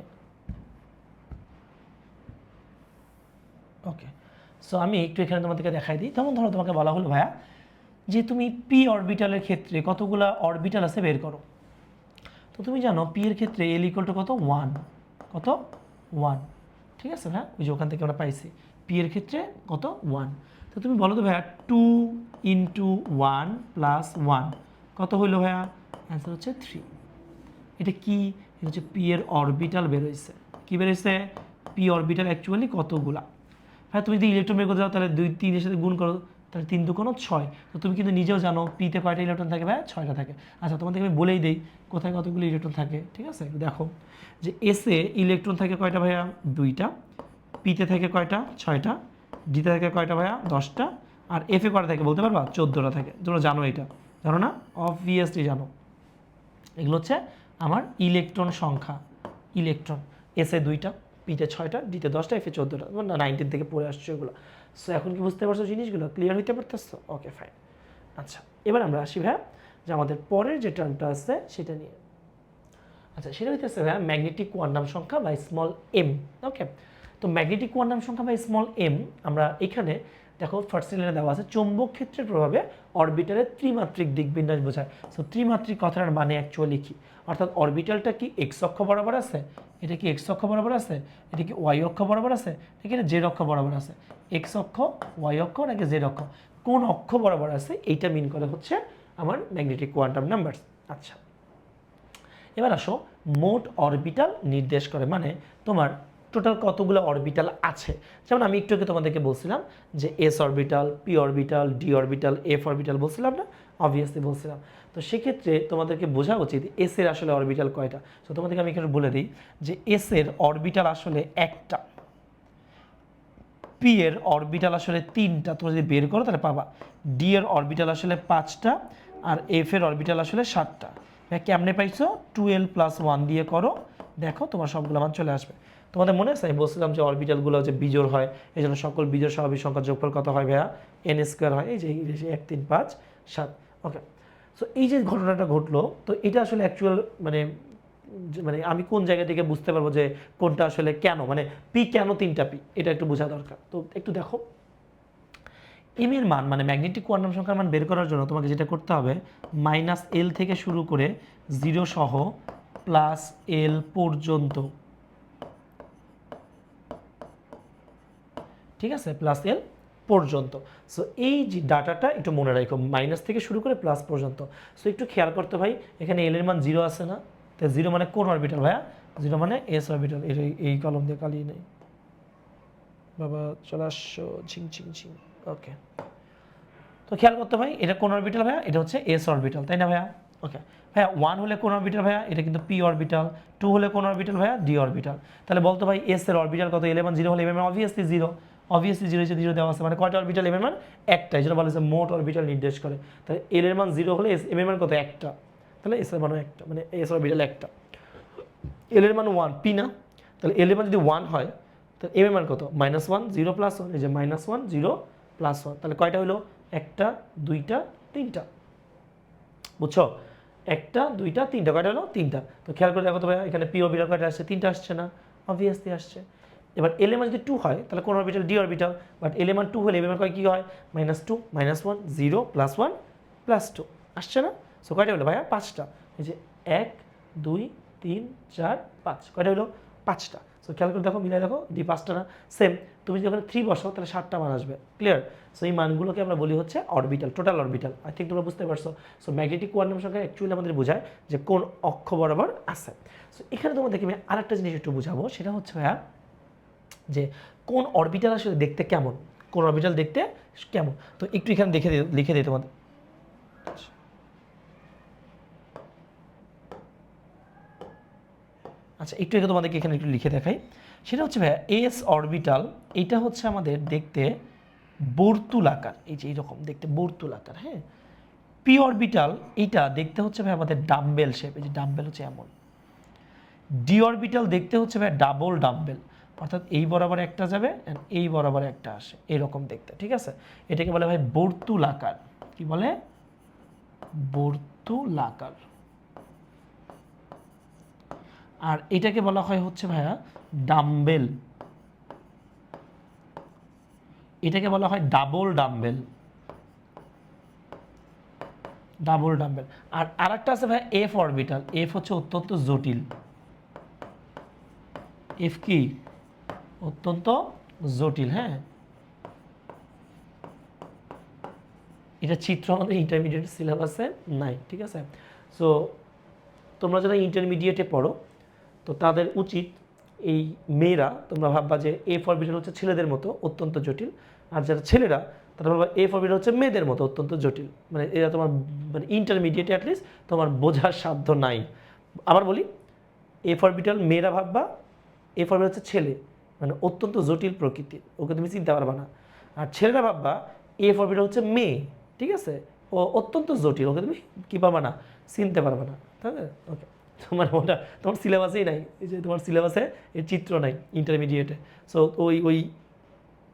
ওকে, সো আমি একটু এখানে তোমাদেরকে দেখাই দিই। যেমন ধরো তোমাকে বলা হলো ভাইয়া যে তুমি পি অরবিটালের ক্ষেত্রে কতগুলা অরবিটাল আছে বের করো। তো তুমি জানো পি এর ক্ষেত্রে এল ইকুয়াল টু কত? 1। কত? 1। ঠিক আছে ভাইয়া, ওই যে ওখান থেকে আমরা পাইছি পি এর ক্ষেত্রে কত? 1। তো তুমি বলো তো ভাইয়া 2 × 1 + 1 কত হইলো ভাইয়া? অ্যান্সার হচ্ছে 3। এটা কি? এটা হচ্ছে পি এর অরবিটাল বেরোইছে। কি বেরোইছে? পি অরবিটাল অ্যাকচুয়ালি কতগুলা। হ্যাঁ, তুমি যদি ইলেকট্রন বের করতে যাও তাহলে 2, 3 এর সাথে গুণ করো, তাহলে 3 2 6। তো তুমি কিন্তু নিজেও জানো পিতে কয়টা ইলেকট্রন থাকে ভাইয়া, 6টা থাকে। আচ্ছা তোমাদেরকে আমি বলেই দেই কোথায় কতগুলো ইলেকট্রন থাকে, ঠিক আছে? দেখো যে এসে ইলেকট্রন থাকে কয়টা ভাইয়া, 2টা, পিতে থাকে কয়টা, 6টা, ডিতে থাকে কয়টা ভাইয়া, 10টা, আর এফে কয়টা থাকে বলতে পারবা, 14টা থাকে। তোমরা জানো এটা, জানো না? অবভিয়াসলি জানো। এগুলো হচ্ছে আমার ইলেকট্রন সংখ্যা। ইলেকট্রন এসে 2টা, পিতে 6টা, ডিতে 10টা, এফে 14টা। তোমরা 19 থেকে পড়ে আসছো এগুলো। সো এখন কি বুঝতে পারছো জিনিসগুলো? ক্লিয়ার হইতে পারতেছো? Okay fine. আচ্ছা এবার আমরা আসি ভাইয়া যে আমাদের পরের যে টার্মটা আছে সেটা নিয়ে। আচ্ছা সেটা হইতেছে ভাইয়া ম্যাগনেটিক কোয়ান্টাম সংখ্যা বা স্মল এম। ওকে, তো ম্যাগনেটিক কোয়ান্টাম সংখ্যা বা স্মল এম আমরা এখানে দেখো ফার্স্ট লাইনে দেওয়া আছে চৌম্বক ক্ষেত্রের প্রভাবে অরবিটালের ত্রিমাত্রিক দিকবিন্যাস বোঝায়। সো ত্রিমাত্রিক কথাটার মানে অ্যাকচুয়ালি কি, অর্থাৎ অরবিটালটা কি এক্স অক্ষ বরাবর আছে, এটা কি এক্স অক্ষ বরাবর আছে, এটা কি ওয়াই অক্ষ বরাবর আছে, ঠিক আছে, জেড অক্ষ বরাবর আছে। এক্স অক্ষ, ওয়াই অক্ষ নাকি জেড অক্ষ, কোন অক্ষ বরাবর আছে এইটা মিন করে হচ্ছে আমার ম্যাগনেটিক কোয়ান্টাম নাম্বার। আচ্ছা এবার আসো মোট অরবিটাল নির্দেশ করে, মানে তোমার টোটাল কতগুলো অরবিটাল আছে। যেমন আমি একটু আগে তোমাদেরকে বলছিলাম যে S orbital, P orbital, D orbital, F orbital বলছিলাম না, অবভিয়াসলি বলছিলাম। তো সেক্ষেত্রে তোমাদেরকে বোঝা উচিত এস এর আসলে অরবিটাল কয়টা। তো তোমাদেরকে আমি এখানে বলে দিই যে এস এর অরবিটাল আসলে একটা, পি এর অরবিটাল আসলে 3টা, তোমরা যদি বের করো তাহলে পাবা। ডি এর অরবিটাল আসলে 5টা, আর এফ এর অরবিটাল আসলে 7টা। কেমনে পাইছো? 12 + 1 দিয়ে করো, দেখো তোমার সবগুলো মান চলে আসবে। তোমাদের মনে আছে আমি বলছিলাম যে অরবিটালগুলো যে বিজোড় হয়, এই জন্য সকল বিজোড় স্বাভাবিক সংখ্যার যোগফল কত হয় ভাইয়া, n² হয়। এই যে 1 3 5 7। ওকে, সো এই যে ঘটনাটা ঘটলো, তো এটা আসলে অ্যাকচুয়াল মানে মানে আমি কোন জায়গা থেকে বুঝতে পারবো যে কোনটা আসলে কেন, মানে পি কেন 3টা পি, এটা একটু বোঝা দরকার। তো একটু দেখো এম এর মান মানে ম্যাগনেটিক কোয়ান্টাম সংখ্যার মান বের করার জন্য তোমাকে যেটা করতে হবে -L থেকে শুরু করে 0 সহ +L পর্যন্ত, ঠিক আছে, +L পর্যন্ত। সো এই যে ডাটাটা একটু মনে রাখো, মাইনাস থেকে শুরু করে প্লাস পর্যন্ত। সো একটু খেয়াল করতে ভাই, এখানে এল এর মান 0 আছে না, তো 0 মানে কোন অরবিটাল ভাইয়া, 0 মানে এস অরবিটাল। এই কলম দিয়ে কালি নেই বাবা, চলে আসছো ঝিং ঝিং ঝিং। ওকে, তো খেয়াল করতে ভাই এটা কোন অরবিটাল ভাইয়া, এটা হচ্ছে এস অরবিটাল, তাই না ভাইয়া? ওকে ভাইয়া 1 হলে কোন অরবিটাল ভাইয়া, এটা কিন্তু পি অরবিটাল। 2 হলে কোন অরবিটাল ভাইয়া, ডি অরবিটাল। তাহলে বলতো ভাই এস এর অরবিটাল কত, এল এর মান 0 হলে এম এর মান অবভিয়াসলি 0, অবভিয়াসলি 0 0 দেওয়া আছে, মানে কয়টা অরবিটাল, এম এর মান একটা, এই জন্য বলা হচ্ছে মোট অরবিটাল নির্দেশ করে। তাহলে এল এর মান 0 হলে এম এর মান কত, একটা, তাহলে এস এর মানও একটা, মানে এস অরবিটাল একটা। এল এর মান 1, পি না, তাহলে এল এর মান যদি 1 হয় তাহলে এম এর মান কত, -1 0 + 1, এই যে -1 0 + 1, তাহলে কয়টা হলো, একটা, দুইটা, তিনটা। বুঝছো, একটা, দুইটা, তিনটা, কয়টা হলো, তিনটা। তো খেয়াল করে দেখো তো ভাইয়া এখানে পি অরবিটাল কয়টা আসছে, 3টা আসছে না, অবভিয়াসলি আসছে। এবার এল এর মান যদি 2 হয় তাহলে কোন অরবিটাল, ডি অরবিটাল। বাট এল এর মান 2 হলে এম এর মান কি হয়, -2 -1 0 + 1 + 2 আসছে না। সো কয়টা হলো ভাইয়া, 5টা। এই যে 1 2 3 4 5, কয়টা হলো, 5টা। সো খেয়াল করে দেখো, মিলাই দেখো, ডি 5টা না, সেম। তুমি যখন 3 বসাও তাহলে 7টা মান আসবে, ক্লিয়ার। সো এই মানগুলোকে আমরা বলি হচ্ছে orbital, total orbital. I think তোমরা বুঝতে পারছো। সো ম্যাগনেটিক কোয়ান্টাম সংখ্যা অ্যাকচুয়ালি আমাদের বোঝায় যে কোন অক্ষ বরাবর আছে। সো এখানে তোমাদেরকে আমি আরেকটা জিনিস একটু বুঝাবো, সেটা হচ্ছে ভাইয়া যে কোন অরবিটাল আসলে দেখতে কেমন, কোন অরবিটাল দেখতে কেমন। তো একটু এখানে লিখে দিই তোমাদের। আচ্ছা একটু এখানে তোমাদেরকে এখানে একটু লিখে দেখাই। সেটা হচ্ছে ভাইয়া এস অরবিটাল, এটা হচ্ছে আমাদের দেখতে বর্তুলাকার, এই যে এইরকম দেখতে বর্তুলাকার, হ্যাঁ। পি অরবিটাল এইটা দেখতে হচ্ছে ভাই আমাদের ডাম্বেল শেপ, এই যে ডাম্বেল হচ্ছে এমন। ডি অরবিটাল দেখতে হচ্ছে ভাই ডাবল ডাম্বেল, অর্থাৎ এই বরাবর একটা যাবে এন্ড এই বরাবর একটা আসে, এরকম দেখতে, ঠিক আছে। এটাকে বলে ভাই বর্তুলাকার, কি বলে, বর্তুলাকার। আর এটাকে বলা হয় হচ্ছে ভাইয়া ডাম্বেল, এটাকে বলা হয় ডাবল ডাম্বেল, ডাবল ডাম্বেল। আর আরেকটা আছে ভাই এফ অরবিটাল, এফ হচ্ছে অত্যন্ত জটিল, এফ কি, অত্যন্ত জটিল, হ্যাঁ। এটা চিত্র আমাদের ইন্টারমিডিয়েট সিলেবাসে নাই, ঠিক আছে। সো তোমরা যারা ইন্টারমিডিয়েটে পড়ো তো তাদের উচিত, এই মেয়েরা তোমরা ভাববা যে এফ অরবিটাল হচ্ছে ছেলেদের মতো অত্যন্ত জটিল, আর যারা ছেলেরা তারপর বলবা এ ফর বিটা হচ্ছে মেয়েদের মতো অত্যন্ত জটিল, মানে এরা তোমার মানে ইন্টারমিডিয়েট অ্যাটলিস্ট তোমার বোঝার সাধ্য নাই। আবার বলি, এ ফর বিটাল মেয়েরা ভাববা, এ ফর বিটা হচ্ছে ছেলে, মানে অত্যন্ত জটিল প্রকৃতির, ওকে তুমি চিনতে পারবা না। আর ছেলেরা ভাববা এ ফর বিটা হচ্ছে মেয়ে, ঠিক আছে, ও অত্যন্ত জটিল, ওকে তুমি কী পারবা না, চিনতে পারবা না, তাই না? ওকে, তোমার ওটা তোমার সিলেবাসেই নাই, এই যে তোমার সিলেবাসে এর চিত্র নাই ইন্টারমিডিয়েটে। সো ওই ওই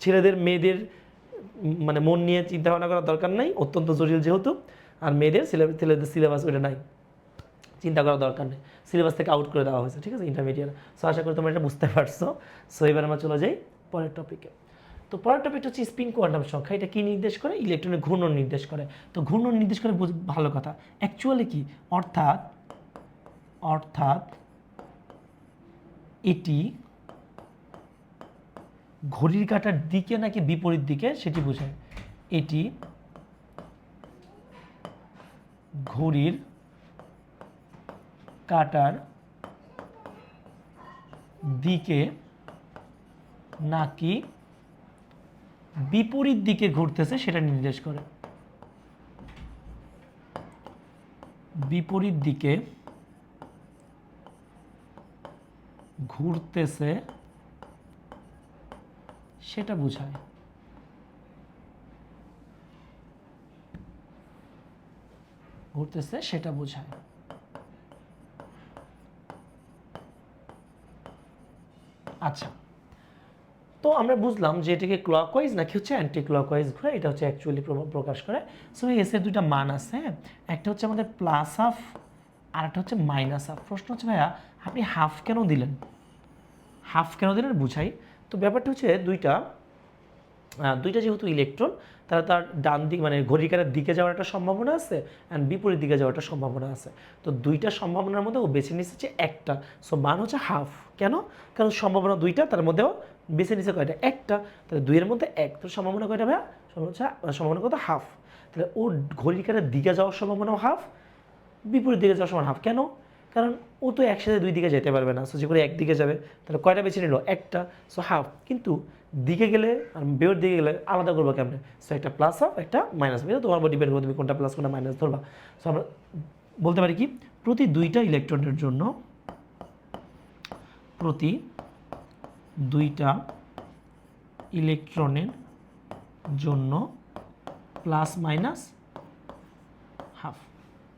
ছেলেদের মেয়েদের মানে মন নিয়ে চিন্তা ভাবনা করার দরকার নাই, অত্যন্ত জটিল যেহেতু। আর মেয়েদের ছেলেদের সিলেবাস ওইটা নাই, চিন্তা করার দরকার নেই, সিলেবাস থেকে আউট করে দেওয়া হয়েছে, ঠিক আছে, ইন্টারমিডিয়েট। সো আশা করি তোমরা এটা বুঝতে পারছো। সো এবার আমরা চলে যাই পরের টপিকে। তো পরের টপিকটা হচ্ছে স্পিন কোয়ান্টাম সংখ্যা। এটা কি নির্দেশ করে? ইলেকট্রনের ঘূর্ণন নির্দেশ করে। তো ঘূর্ণন নির্দেশ করে ভালো কথা, অ্যাকচুয়ালি কি, অর্থাৎ এটি ঘড়ির কাঁটার দিকে নাকি বিপরীত দিকে সেটি বোঝায়। এটি ঘড়ির কাঁটার দিকে নাকি বিপরীত দিকে ঘুরতেছে সেটা নির্দেশ করে। বিপরীত দিকে ঘুরতেছে সেটা বোঝায়। ঘুরতেছে সেটা বোঝায়। আচ্ছা, তো আমরা বুঝলাম যে এটাকে ক্লকওয়াইজ নাকি হচ্ছে অ্যান্টি ক্লকওয়াইজ ঘুরে, এটা হচ্ছে অ্যাকচুয়ালি প্রকাশ করে। সো এস এর দুইটা মান আছে, একটা হচ্ছে আমাদের প্লাস হাফ আর একটা হচ্ছে মাইনাস হাফ। প্রশ্ন হচ্ছে ভাইয়া আপনি হাফ কেন দিলেন, হাফ কেন দিলেন বুঝাই। তো ব্যাপারটা হচ্ছে দুইটা যেহেতু ইলেকট্রন, তারা তার ডান দিক মানে ঘড়ির কাঁটার দিকে যাওয়ার একটা সম্ভাবনা আছে অ্যান্ড বিপরীত দিকে যাওয়ার একটা সম্ভাবনা আছে। তো দুইটা সম্ভাবনার মধ্যে ও বেছে নিচ্ছে হচ্ছে একটা, সো মান হচ্ছে হাফ। কেন? কারণ সম্ভাবনা দুইটা, তার মধ্যেও বেছে নিচ্ছে কয়টা, একটা, তাহলে দুইয়ের মধ্যে এক, তো সম্ভাবনা কয়টা ভাইয়া, সম্ভাবনা কত, হাফ। তাহলে ওর ঘড়ির কাঁটার দিকে যাওয়ার সম্ভাবনাও হাফ, বিপরীত দিকে যাওয়ার সময় হাফ। কেন? কারণ ও তো একসাথে দুই দিকে যেতে পারবে না, সো যে করে একদিকে যাবে, তাহলে কয়টা বেছে নিল, একটা, সো হাফ। কিন্তু দিকে গেলে আর বের দিকে গেলে আলাদা করবো কেমনে, সো একটা প্লাস হাফ একটা মাইনাস হাফ, তোমার উপর ডিপেন্ড করবে তুমি কোনটা প্লাস কোনটা মাইনাস ধরবা। সো আমরা বলতে পারি কি, প্রতি দুইটা ইলেকট্রনের জন্য, প্রতি দুইটা ইলেকট্রনের জন্য প্লাস মাইনাস হাফ,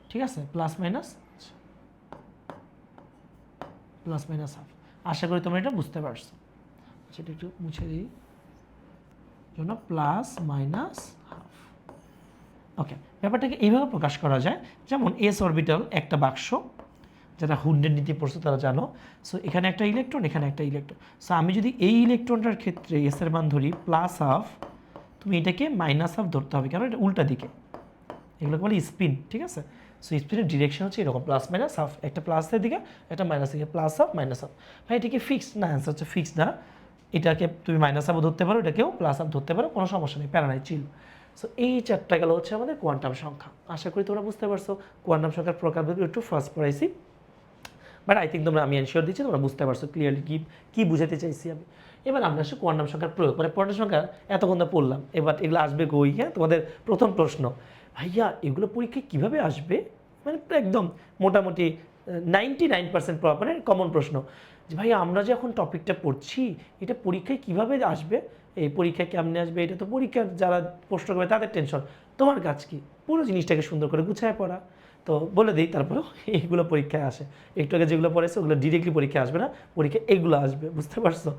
ঠিক আছে, প্লাস মাইনাস হাফ। আশা করি তোমরা এটা বুঝতে পারছো। সেটা একটু মুছে দিই, জন্য প্লাস মাইনাস হাফ। ওকে, ব্যাপারটাকে এইভাবে প্রকাশ করা যায়, যেমন এস অরবিটাল একটা বাক্স, যারা হুন্ডের নীতি পড়ছো তারা জানো। সো এখানে একটা ইলেকট্রন, এখানে একটা ইলেকট্রন। সো আমি যদি এই ইলেকট্রনটার ক্ষেত্রে এস এর মান ধরি প্লাস হাফ, তুমি এটাকে মাইনাস হাফ ধরতে হবে, কারণ এটা উল্টা দিকে, এগুলোকে বলে স্পিন, ঠিক আছে। সো স্পিনের ডিরেকশন হচ্ছে এরকম, প্লাস মাইনাস হাফ, একটা প্লাসের দিকে একটা মাইনাসের দিকে, প্লাস হাফ মাইনাস হাফ। ভাই এটা কি ফিক্সড না? অ্যান্সার হচ্ছে ফিক্সড না। এটাকে তুমি মাইনাস হাফও ধরতে পারো, এটাকেও প্লাস হাফ ধরতে পারো, কোনো সমস্যা নেই, প্যারা নাই, চিল। সো এই চারটা গেল হচ্ছে আমাদের কোয়ান্টাম সংখ্যা। আশা করি তোমরা বুঝতে পারছো কোয়ান্টাম সংখ্যার প্রকারভেদ একটু ফার্স্ট পড়াইছি, বাট আই থিঙ্ক তোমরা, আমি এনশিওর দিচ্ছি তোমরা বুঝতে পারছো ক্লিয়ারলি কী বুঝাতে চাইছি আমি। এবার আমরা আসি কোয়ান্টাম সংখ্যার প্রয়োগ, মানে কোয়ান্টাম সংখ্যা এতক্ষণ তো পড়লাম, এবার এগুলো আসবে কই? হ্যাঁ, তোমাদের প্রথম প্রশ্ন, ভাইয়া এগুলো পরীক্ষায় কীভাবে আসবে, মানে একদম মোটামুটি 99% মানে কমন প্রশ্ন, যে ভাইয়া আমরা যে এখন টপিকটা পড়ছি এটা পরীক্ষায় কীভাবে আসবে, এই পরীক্ষায় কেমনে আসবে, এটা তো পরীক্ষার যারা প্রশ্ন করবে তাদের টেনশন, তোমার কাজ কি পুরো জিনিসটাকে সুন্দর করে গুছায় পড়া। তো বলে দিই, তারপরেও এইগুলো পরীক্ষায় আসে, একটু আগে যেগুলো পড়েছে ওগুলো ডিরেক্টলি পরীক্ষায় আসবে না, পরীক্ষায় এগুলো আসবে, বুঝতে পারছো?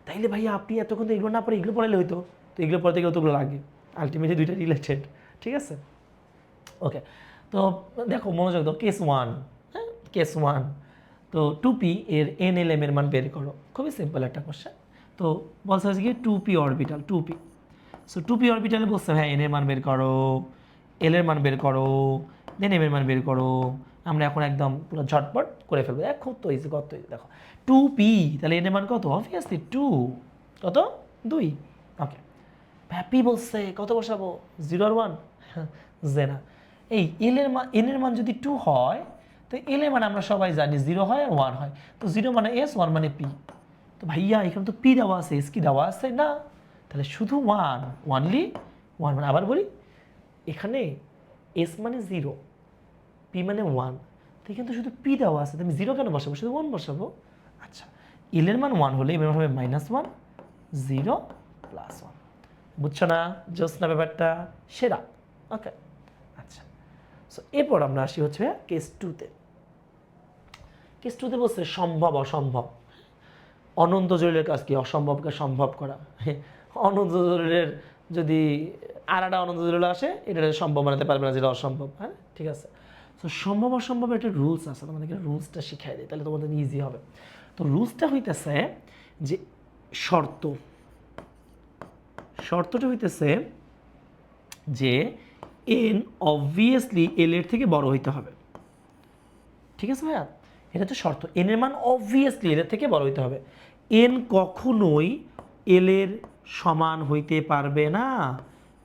তাইলে ভাইয়া আপনি এতক্ষণ তো এগুলো না পড়ে এগুলো পড়ালে হইতো, তো এগুলো পড়াতে গেলে তো ওগুলো লাগে, আলটিমেটলি দুইটা রিলেটেড, ঠিক আছে। ওকে, তো দেখো মনোযোগ দাও, কেস ওয়ান, হ্যাঁ কেস ওয়ান, তো 2p এর NLM এর মান বের করো, খুবই সিম্পল একটা কোশ্চেন। তো বলছে হচ্ছে কি 2p orbital, 2p, so 2p অরবিটালে বলছে হ্যাঁ n এর মান বের করো, l এর মান বের করো, দেন m এর মান বের করো। আমরা এখন একদম পুরো ঝটপট করে ফেলবো, খুব তো ইজি, কত ইজি দেখো, 2p, তাহলে n এর মান কত, অবভিয়াসলি 2, কত 2, ওকে। হ্যাপি বলছে কত বসাবো, 0 আর 1, যে না, এই n এর মান যদি 2 হয়, তো l এর মান আমরা সবাই জানি 0 হয় আর 1 হয়, তো 0 মানে s, 1 মানে p। তো ভাইয়া এখানে তো p দেওয়া আছে, s কি দেওয়া আছে না, তাহলে শুধু 1, অনলি ওয়ান মানে আবার বলি, এখানে এস মানে 0, পি মানে 1, তো এখানে তো শুধু পি দেওয়া আছে, তুমি 0 কেন বসাবো, শুধু 1 বসাবো। আচ্ছা, এল এর মান 1 হলে এবার হবে -1, 0 + 1। বুঝছো না জোসনা ব্যাপারটা? সেরা। ওকে, আচ্ছা। সো এরপর আমরা আসি হচ্ছে কেস 2তে। কেস 2তে বলছে সম্ভব অসম্ভব। অনন্ত জলিলের কাজ কি? অসম্ভবকে সম্ভব করা। অনন্ত জলিলের যদি আর একটা অনন্ত জলিল আসে, এটা সম্ভব বানাতে পারবে না, যেটা অসম্ভব। হ্যাঁ, ঠিক আছে। তো সম্ভব অসম্ভব একটা রুলস আছে, তোমাদেরকে রুলসটা শিখাই দিই, তাহলে তোমাদের ইজি হবে। তো রুলসটা হইতেছে যে শর্তটা হইতেছে যে এন অবভিয়াসলি এল এর থেকে বড় হইতে হবে। ঠিক আছে ভাইয়া, এটা হচ্ছে শর্ত। এন এর মান অবভিয়াসলি এল এর থেকে বড় হইতে হবে। এন কখনোই এল এর সমান হইতে পারবে না,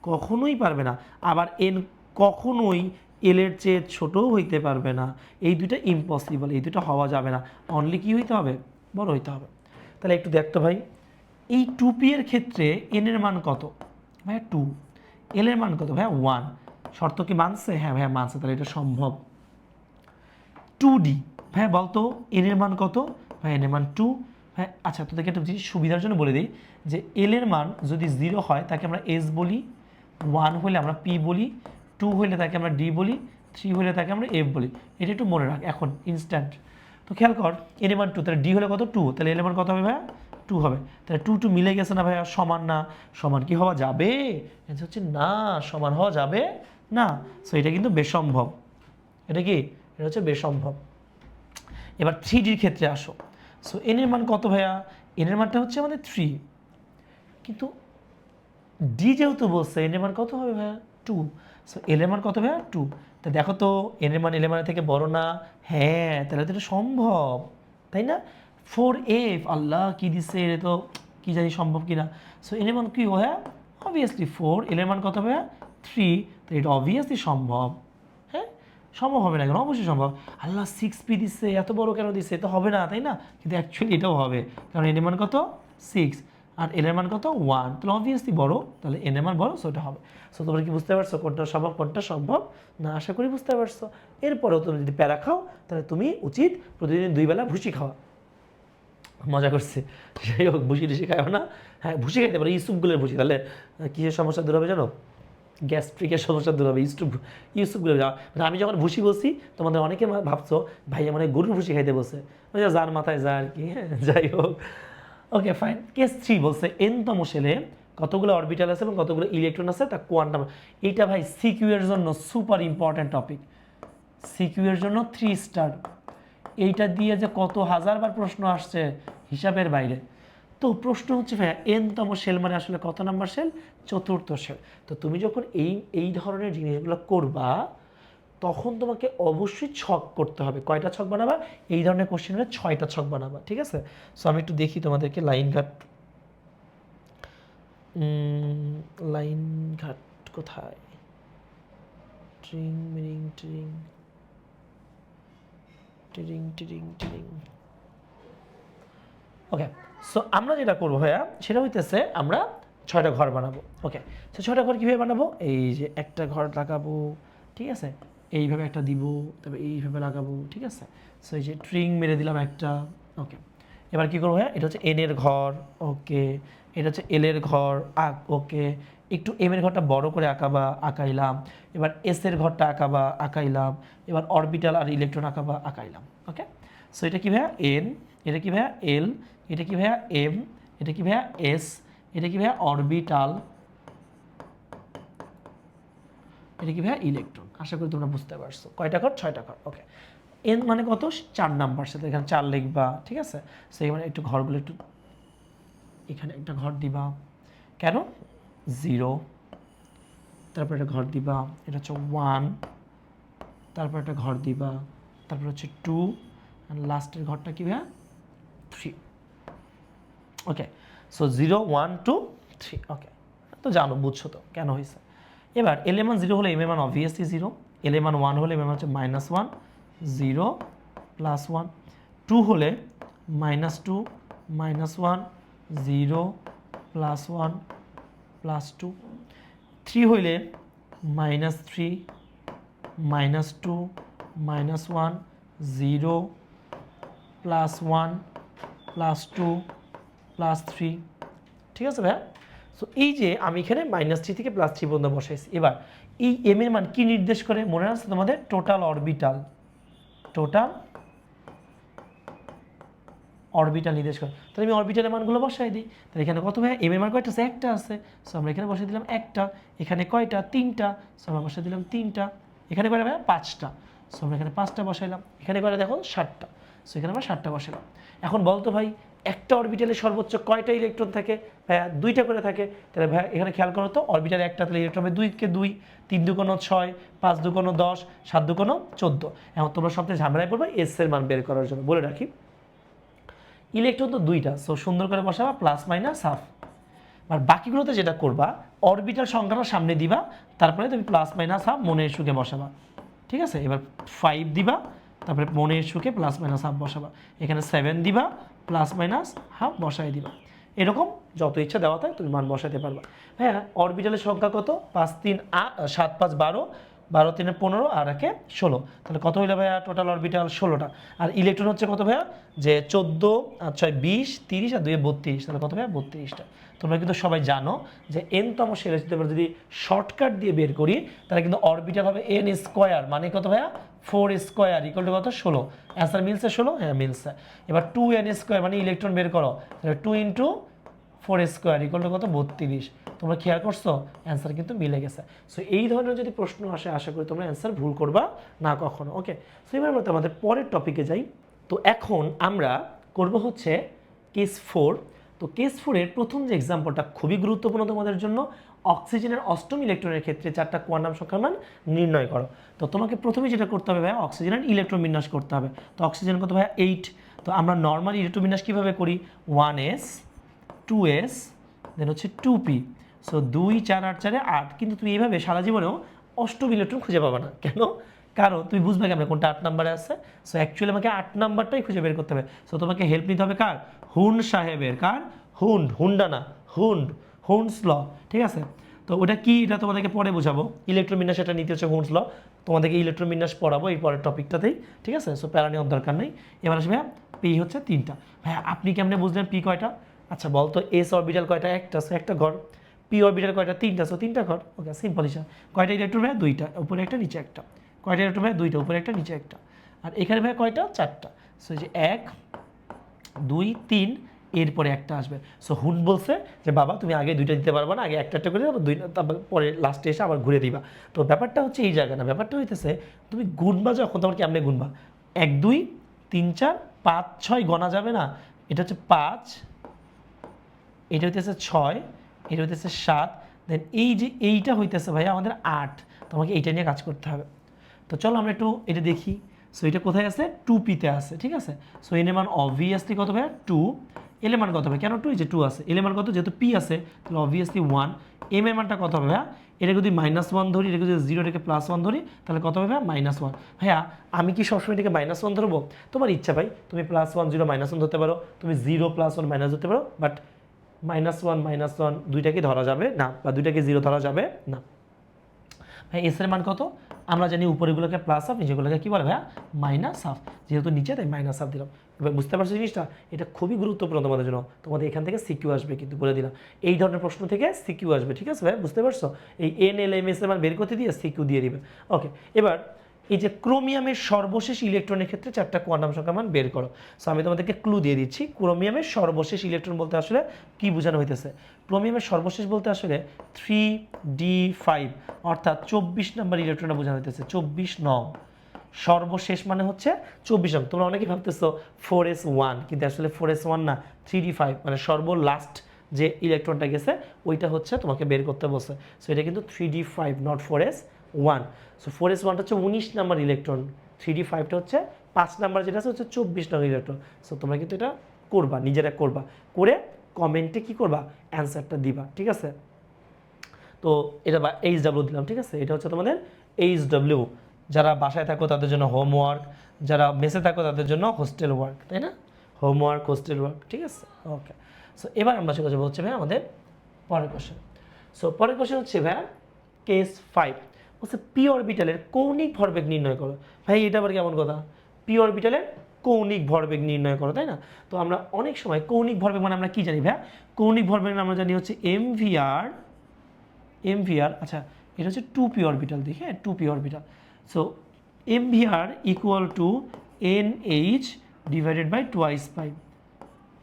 কখনোই পারবে না। আবার এন কখনোই এল এর চেয়ে ছোটও হইতে পারবে না। এই দুইটা ইম্পসিবল, এই দুটো হওয়া যাবে না। অনলি কি হইতে হবে? বড় হইতে হবে। তাহলে একটু দেখতো ভাই, এই 2p এর ক্ষেত্রে এন এর মান কত ভাইয়া? 2। এল এর মান কত ভাইয়া? 1। শর্ত কি মানছে? হ্যাঁ ভাইয়া মানছে, তাহলে এটা সম্ভব। 2d ভাইয়া বলতো এন এর মান কত? ভাই এন এর মান 2। হ্যাঁ, আচ্ছা, তোদেরকে একটা জিনিস সুবিধার জন্য বলে দিই যে এল এর মান যদি 0 হয় তাকে আমরা এস বলি, 1 হলে আমরা পি বলি, 2 হলে তাকে আমরা ডি বলি, 3 হলে তাকে আমরা এফ বলি। এটা একটু মনে রাখ এখন ইনস্ট্যান্ট। তো খেয়াল কর, এন এর মান 2, তাহলে ডি হলে কত? 2, তাহলে এল এর মান কত হবে ভাইয়া? 2 হবে। তাহলে 2 মিলে গেছে না ভাইয়া? সমান না? সমান কি হওয়া যাবে? অ্যান্সার হচ্ছে না, সমান হওয়া যাবে না। সো এটা কিন্তু বেসম্ভব। এটা কি? এটা হচ্ছে বেসম্ভব। এবার 3ডির ক্ষেত্রে আসো। সো এন এর মান কত ভাইয়া? এন এর মানটা হচ্ছে আমাদের 3, কিন্তু ডি যেহেতু বলছে এন এর মান কত হবে ভাইয়া? 2। সো এল এর মান কত ভাইয়া? 2। তা দেখো তো এন এর মান এল এর মানের থেকে বড় না? হ্যাঁ, তাহলে তো এটা সম্ভব, তাই না? 4f, আল্লাহ কি দিচ্ছে, এটা তো কি জানি সম্ভব কিনা। সো এন এর মান কি ভাইয়া? অবভিয়াসলি 4। এল এর মান কত ভাইয়া? 3। তো এটা অবভিয়াসলি সম্ভব। হ্যাঁ, সম্ভব হবে না কেন? অবশ্যই সম্ভব। আল্লাহ 6p দিচ্ছে, এত বড় কেন দিচ্ছে? তো হবে না, তাই না? কিন্তু অ্যাকচুয়ালি এটাও হবে, কারণ এন এর মান কত? 6, আর এল এর মান কত? 1। তাহলে অবভিয়াসলি বড়, তাহলে এন এর মান বড়, সো এটা হবে। সো তোমরা কি বুঝতে পারছো কোনটা সম্ভব কোনটা সম্ভব না? আশা করি বুঝতে পারছো। এরপরেও তুমি যদি প্যারা খাও, তাহলে তুমি উচিত প্রতিদিন 2 বেলা ভুসি খাওয়া। মজা করছে, যাই হোক, ভুসি টুসি খাও না। হ্যাঁ, ভুসি খাইতে পারো, ইউসুফগুলোর ভুসি, তাহলে কিসের সমস্যা দূর হবে জানো? গ্যাস্ট্রিকের সমস্যা দূর হবে। ইউসুফগুলো যাওয়া, মানে আমি যখন ভুসি বলছি, তোমাদের অনেকে ভাবছো ভাইয়া মানে গরুর ভুসি খাইতে বলছে, যার মাথায় যা আর কি। হ্যাঁ, যাই হোক, ওকে ফাইন। কেস 3 বলছে এনতম শেলে কতগুলো অরবিটাল আছে এবং কতগুলো ইলেকট্রন আছে তা কোয়ান্টাম। এইটা ভাই সিকিউ এর জন্য সুপার ইম্পর্টেন্ট টপিক। সিকিউ এর জন্য 3 স্টার। এইটা দিয়ে যে কত হাজারবার প্রশ্ন আসছে হিসাবের বাইরে। তো প্রশ্ন হচ্ছে ভাইয়া এনতম শেল মানে আসলে কত নাম্বার শেল? চতুর্থ শেল। তো তুমি যখন এই ধরনের জিনিসগুলো করবা, তখন তোমাকে অবশ্যই ছক করতে হবে। কয়টা ছক বানাবা? এই ধরনের কোশ্চেন হলে 6টা ছক বানাবা, ঠিক আছে? সো আমি একটু দেখি তোমাদেরকে লাইন ঘাট কোথায়? ট্রিং মিরিং ট্রিং টিরিং টিরিং টিরিং। ওকে, সো আমরা যেটা করবো ভাইয়া সেটা হইতেছে আমরা 6টা ঘর বানাবো। ওকে, সো 6টা ঘর কীভাবে বানাবো? এই যে একটা ঘর লাগাবো, ঠিক আছে, এইভাবে একটা দিব, তবে এইভাবে লাগাবো, ঠিক আছে। সো এই যে ট্রিং মেরে দিলাম একটা। ওকে, এবার কী করবো ভাইয়া? এটা হচ্ছে এন এর ঘর, ওকে। এটা হচ্ছে এল এর ঘর, ওকে। একটু এম এর ঘরটা বড় করে আঁকাইলাম। এবার এস এর ঘরটা আঁকাইলাম। এবার অরবিটাল আর ইলেকট্রন আঁকাইলাম। ওকে, সো এটা কি ভাইয়া? এন, এটা কি ভাইয়া? এল, এটা কি ভাইয়া? এম, এটা কি ভাইয়া? এস, এটা কি ভাইয়া? অরবিটাল, এটা কি ভাইয়া? ইলেকট্রন। আশা করি তোমরা বুঝতে পারছো। কয়টা ঘর? 6টা ঘর। ওকে, এন মানে কত? 4 নাম্বার, সাথে এখানে 4 লিখবা, ঠিক আছে। সেই মানে একটু ঘরগুলো একটু, এখানে একটা ঘর দিবা, কেন? 0, তারপর একটা ঘর দিবা, এটা হচ্ছে 1, তারপর একটা ঘর দিবা, তারপর হচ্ছে 2, আর লাস্টের ঘরটা কি ভাইয়া? 3। ওকে, সো 0 1 2 3। ওকে, তো জানো, বুঝছো তো কেন হয়েছে। এবার এল এর মান 0 হলে এম এর মান অবভিয়াসলি 0, এল এর মান 1 হলে এম এর মান হচ্ছে -1, 0 +1, 2 হলে -2 -1, 0 +1 +2, 3 হইলে -3 -2 -1 0 +1 +2 +3, ঠিক আছে ভাইয়া? সো এই যে আমি এখানে -3 থেকে +3 পর্যন্ত বসাইছি। এবার এই এম এর মান কি নির্দেশ করে মনে আছে তোমাদের? টোটাল অরবিটাল নির্দেশ করে। তাহলে আমি অরবিটালের মানগুলো বসাই দিই। তাহলে এখানে কত ভাইয়া? এম এর মান কয়টা আছে? একটা আছে। সো আমরা এখানে বসাই দিলাম একটা। এখানে কয়টা? তিনটা। সো আমরা বসাই দিলাম তিনটা। এখানে কয়টা ভাইয়া? পাঁচটা। সো আমরা এখানে পাঁচটা বসাইলাম। এখানে কয়টা দেখো? 7টা। সো এখানে আমরা 7টা বসাইলাম। এখন বলতো ভাই একটা অরবিটালে সর্বোচ্চ কয়টা ইলেকট্রন থাকে? ভাইয়া 2টা করে থাকে। তাহলে ভাইয়া এখানে খেয়াল করো তো, অরবিটালে একটা, তাহলে ইলেকট্রন হবে 2 কে 2, 3 2 × 6, 5 2 × 10, 7 2 × 14। এখন তোমরা সবথেকে ঝামেলায় পড়বে এস এর মান বের করার জন্য। বলে রাখি ইলেকট্রন তো 2টা, সো সুন্দর করে বসাবা +- হাফ। আর বাকিগুলোতে যেটা করবা, অরবিটাল সংখ্যাটা সামনে দিবা, তারপরে তুমি +- হাফ মনের সুখে বসাবা, ঠিক আছে? এবার 5 দিবা, তারপরে মনের সুখে +- হাফ বসাবা। এখানে 7 দিবা, +- হাফ বসাই দিবা। এরকম যত ইচ্ছা দেওয়া থাকে তুমি মান বসাতে পারবা। হ্যাঁ, অরবিটালের সংখ্যা কত? 5 3 7 5 12, 12 3 15 আর 1 16। তাহলে কত হইলো ভাইয়া? টোটাল অরবিটাল 16টা। আর ইলেকট্রন হচ্ছে কত ভাইয়া? যে 14 আর 6 20, 30 আর 2 32। তাহলে কত ভাইয়া? 32টা। তোমরা কিন্তু সবাই জানো যে n-তম শেল রাশি আমরা যদি শর্টকাট দিয়ে বের করি তাহলে কিন্তু অরবিটাল হবে n স্কয়ার, মানে কত ভাইয়া? 4 স্কয়ার ইকুয়াল টু কত? 16। অ্যান্সার মিলছে 16? হ্যাঁ মিলছে। এবার 2n স্কয়ার মানে ইলেকট্রন বের করো, তাহলে 2 × 4 স্কয়ার ইকুয়াল টু কত? 32। তোমরা খেয়াল করছো? অ্যান্সার কিন্তু মিলে গেছে। সো এই ধরনের যদি প্রশ্ন আসে আশা করি তোমরা অ্যান্সার ভুল করবা না কখনো। ওকে, সো এবার আমরা আমাদের পরের টপিকে যাই। তো এখন আমরা করব হচ্ছে কেস 4। তো কেস 4-এর প্রথম যে এক্সাম্পলটা খুবই গুরুত্বপূর্ণ তোমাদের জন্য, অক্সিজেনের অষ্টম ইলেকট্রনের ক্ষেত্রে 4টা কোয়ান্টাম সংখ্যার মান নির্ণয় করো। তো তোমাকে প্রথমে যেটা করতে হবে ভাই, অক্সিজেনের ইলেকট্রন বিন্যাস করতে হবে। তো অক্সিজেন কত ভাই? 8। তো আমরা নর্মাল ইলেকট্রন বিন্যাস কীভাবে করি? 1s 2s দেন হচ্ছে 2p। সো 2 4 8 4 8। কিন্তু তুমি এইভাবে সারা জীবনেও অষ্টম ইলেকট্রন খুঁজে পাবে না। কেন? কারণ তুমি বুঝবে কেমন কোনটা 8 নাম্বারে আছে। সো অ্যাকচুয়ালি আমাকে 8 নাম্বারটাই খুঁজে বের করতে হবে। সো তোমাকে হেল্প নিতে হবে কার? হুন্ড সাহেবের। কার? হুন্ডা না, হুন্ডস ল, ঠিক আছে? তো ওটা কি, এটা তোমাদেরকে পরে বোঝাবো। ইলেকট্রন বিন্যাস এটা নিতে হচ্ছে হুন্ডস ল। তোমাদেরকে ইলেকট্রন বিন্যাস পড়াবো এই পরের টপিকটাতেই, ঠিক আছে? সো প্যারা নেওয়ার দরকার নেই। এবার আসবে পি হচ্ছে 3টা। ভাইয়া আপনি কেমনে বুঝলেন পি কয়টা? আচ্ছা বলতো এস অরবিটাল কয়টা? একটা, সো একটা ঘর। পি অরবিটাল কয়টা? 3টা, সো 3টা ঘর। ওকে, সিম্পল হিসাব। কয়টা ইলেকট্রন ভাইয়া? 2টা, উপরে একটা নিচে একটা। কয়টা ইলেকট্রন ভাইয়া? 2টা, উপরে একটা নিচে একটা। আর এখানে ভাইয়া কয়টা? 4টা। সো এই যে 1 2 3, এরপরে একটা আসবে। সো হুন্ড বলছে যে বাবা তুমি আগে 2টা দিতে পারবে না, আগে একটা করে দেবো, তারপর পরে লাস্টে এসে আবার ঘুরে দিবা। তো ব্যাপারটা হচ্ছে এই জায়গা না, ব্যাপারটা হইতেছে তুমি গুনবা যখন, তোমার কেমনে গুনবা? 1 2 3 4 5 6 গণা যাবে না? এটা হচ্ছে 5, এটা হইতেছে 6, এটা হইতেছে 7, দেন এই যে এইটা হইতেছে ভাইয়া আমাদের 8। তোমাকে এইটা নিয়ে কাজ করতে হবে। তো চলো আমরা একটু এটা দেখি। সো এটা কোথায় আছে? 2p-তে আছে, ঠিক আছে? সো এর মান অবভিয়াসলি কত ভাইয়া? 2। এর মান কত হবে? কেন 2? এই যে 2 আছে। এর মান কত? যেহেতু p আছে তাহলে অবভিয়াসলি 1। এম এর মানটা কত হবে ভাইয়া? এটা যদি -1 ধরি, এটা যদি 0 এটাকে +1 ধরি, তাহলে কত হবে ভাইয়া? -1। ভাইয়া আমি কি সবসময় এটাকে -1 ধরবো? তোমার ইচ্ছা ভাই, তুমি +1 0 -1 ধরতে পারো, তুমি 0 +1 মাইনাস ধরতে পারো, বাট -1 দুইটাকে ধরা যাবে না, বা দুইটাকে 0 ধরা যাবে না। ভাই এস এর মান কত? আমরা জানি উপরেগুলোকে +1, নিচেগুলোকে কি বলে ভাইয়া? -1। যেহেতু নিচে তাই -1 দিলাম। এবার বুঝতে পারছো জিনিসটা? এটা খুবই গুরুত্বপূর্ণ তোমাদের জন্য। তোমাদের এখান থেকে সিকিউ আসবে, কিন্তু বলে দিলাম এই ধরনের প্রশ্ন থেকে সিকিউ আসবে, ঠিক আছে ভাই? বুঝতে পারছো? এই NLMS এর মান বের করতে দিয়ে সিকিউ দিয়ে দিবে। ওকে, এবার এই যে ক্রোমিয়ামের সর্বশেষ ইলেকট্রনের ক্ষেত্রে 4টা কোয়ান্টাম সংখ্যা মান বের করো। সো আমি তোমাদেরকে ক্লু দিয়ে দিচ্ছি। ক্রোমিয়ামের সর্বশেষ ইলেকট্রন বলতে আসলে কি বোঝানো হইতেছে? ক্রোমিয়ামের সর্বশেষ বলতে আসলে 3d5, অর্থাৎ 24 নম্বর ইলেকট্রনটা বোঝানো হইতেছে। 24 নং সর্বশেষ মানে হচ্ছে 24 নং। তোমরা অনেকেই ভাবতেছো 4s1, কিন্তু আসলে 4s1 না, 3d5 মানে সর্বলাস্ট যে ইলেকট্রনটা গেছে ওইটা হচ্ছে তোমাকে বের করতে বলছে। সো এটা কিন্তু 3d5 নট 4s1। সো 4s1টা হচ্ছে 19 নাম্বার ইলেকট্রন, 3d5টা হচ্ছে 5 নাম্বার, যেটা হচ্ছে 24 নম্বর ইলেকট্রন। সো তোমরা কিন্তু এটা করবা, নিজেরা করবা, করে কমেন্টে কি করবা? অ্যান্সারটা দিবা, ঠিক আছে? তো এটা HW দিলাম, ঠিক আছে? এটা হচ্ছে তোমাদের HW। যারা বাসায় থাকো তাদের জন্য হোমওয়ার্ক, যারা মেসে থাকো তাদের জন্য হোস্টেল ওয়ার্ক, তাই না? হোমওয়ার্ক, হোস্টেল ওয়ার্ক, ঠিক আছে? ওকে, সো এবার আমরা চলে যাবো হচ্ছে ভাই আমাদের পরের কোশ্চেন। সো পরের কোশ্চেন হচ্ছে ভাই কেস 5 বলছে পি অরবিটালের কৌণিক ভরবেগ নির্ণয় করো। ভাই এটা আবার কেমন কথা, পি অরবিটালের কৌণিক ভরবেগ নির্ণয় করো, তাই না? তো আমরা অনেক সময় কৌণিক ভরবেগ মানে আমরা কি জানি ভাই, কৌণিক ভরবেগ আমরা জানি হচ্ছে এমভিআর, আচ্ছা এটা হচ্ছে 2p অরবিটাল, দেখে 2p orbital. So MVR equal to NH divided by twice pi,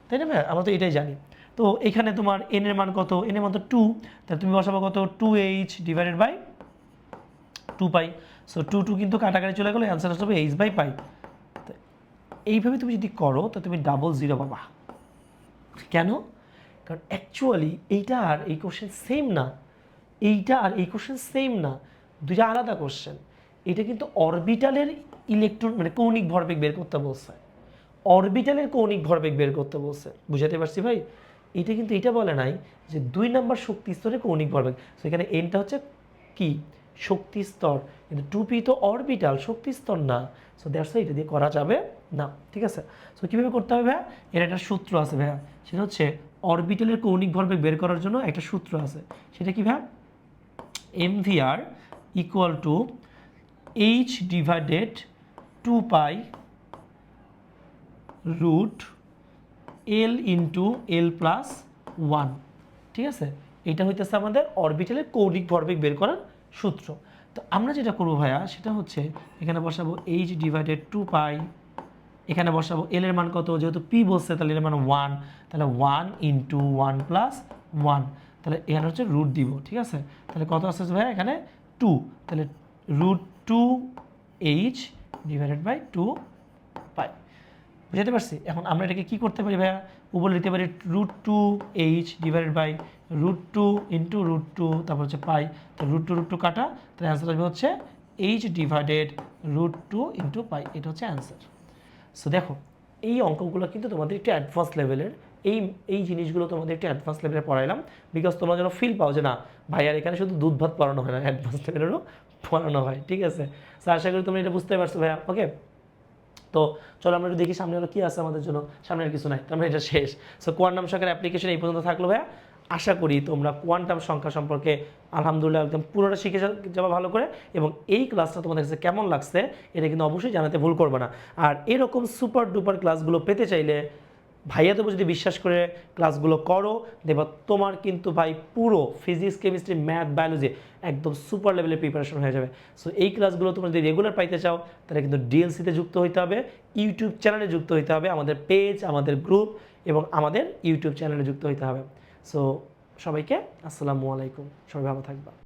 তাই না ভাই? আমরা তো এটাই জানি। তো এখানে তোমার n এর মান কত, n এর মান তো 2, তাহলে তুমি বসাবো কত 2h divided by 2 pi. So 2 কিন্তু কাটাকাটি চলে গেলো, অ্যান্সার আসবে h বাই পাই। এইভাবে তুমি যদি করো তো তুমি ডাবল জিরো পাবা। কেন? কারণ অ্যাকচুয়ালি এইটা আর এই কোশ্চেন সেম না, এইটা আর এই কোশ্চেন সেম না, দুইটা আলাদা কোশ্চেন। এটা কিন্তু অরবিটালের ইলেকট্রন মানে কৌণিক ভরবেগ বের করতে বলছে, অরবিটালের কৌণিক ভরবেগ বের করতে বলছে, বুঝাতে পারছি ভাই? এটা কিন্তু এটা বলে নাই যে 2 নম্বর শক্তি স্তরে কৌণিক ভরবেগ। সো এখানে এনটা হচ্ছে কি শক্তি স্তর, কিন্তু 2p তো অরবিটাল, শক্তি স্তর না। সো দ্যাটস এটা দিয়ে করা যাবে না, ঠিক আছে? সো কীভাবে করতে হবে ভাইয়া, এর একটা সূত্র আছে ভাইয়া, সেটা হচ্ছে অরবিটালের কৌণিক ভরবেগ বের করার জন্য একটা সূত্র আছে, সেটা কি ভাইয়া, mvr equal to h divided 2 pi root l into l plus 1, ঠিক আছে? এটা হইতেছে আমাদের অরবিটালের কৌণিক ভরবেগ বের করার সূত্র। তো আমরা যেটা করবো ভাইয়া সেটা হচ্ছে এখানে বসাবো h ডিভাইডেড 2 পাই, এখানে বসাবো এল এর মান কত, যেহেতু পি বলছে তাহলে এর মান 1, তাহলে 1 ইন্টু 1 প্লাস 1, তাহলে এখানে হচ্ছে রুট দিব, ঠিক আছে? তাহলে কত আসছে ভাইয়া এখানে 2, তাহলে রুট 2h ডিভাইডেড বাই 2 পাই, বুঝতে পারছি? এখন আমরা এটাকে কী করতে পারি ভাইয়া, উপরে লিখতে পারি root 2h divided by root 2 into root 2, তারপর হচ্ছে পাই, তো রুট টু কাটা, তাহলে অ্যান্সার আসবে হচ্ছে h divided root 2 into pi, এটা হচ্ছে অ্যান্সার। সো দেখো এই অঙ্কগুলো কিন্তু তোমাদের একটু অ্যাডভান্স লেভেলের, এই জিনিসগুলো তোমাদের একটু অ্যাডভান্স লেভেলে পড়াইলাম, বিকজ তোমরা যেন ফিল পাও যে না ভাই আর এখানে শুধু দুধ ভাত পড়ানো হয় না, অ্যাডভান্স লেভেলেরও পড়ানো হয়, ঠিক আছে? সো আশা করি তোমরা এটা বুঝতে পারছো ভাইয়া, ওকে? তো চলো আমরা একটু দেখি সামনে আরও কী আছে আমাদের জন্য, সামনে আর কিছু নাই, তার মানে এটা শেষ। সো কোয়ান্টাম সংখ্যার অ্যাপ্লিকেশন এই পর্যন্ত থাকলো ভাইয়া। আশা করি তোমরা কোয়ান্টাম সংখ্যা সম্পর্কে আলহামদুলিল্লাহ একদম পুরোটা শিখে যাবা ভালো করে, এবং এই ক্লাসটা তোমাদের কাছে কেমন লাগছে এটা কিন্তু অবশ্যই জানাতে ভুল করবে না। আর এরকম সুপার ডুপার ক্লাসগুলো পেতে চাইলে ভাইয়া তো যদি বিশ্বাস করে ক্লাসগুলো করো, দেখবা তোমার কিন্তু ভাই পুরো ফিজিক্স, কেমিস্ট্রি, ম্যাথ, বায়োলজি একদম সুপার লেভেলের প্রিপারেশন হয়ে যাবে। সো এই ক্লাসগুলো তোমরা যদি রেগুলার পাইতে চাও তাহলে কিন্তু ডিএলসিতে যুক্ত হইতে হবে, ইউটিউব চ্যানেলে যুক্ত হইতে হবে, আমাদের পেজ, আমাদের গ্রুপ এবং আমাদের ইউটিউব চ্যানেলে যুক্ত হইতে হবে। সো সবাইকে আসসালামু আলাইকুম, সবাই ভালো থাকবা।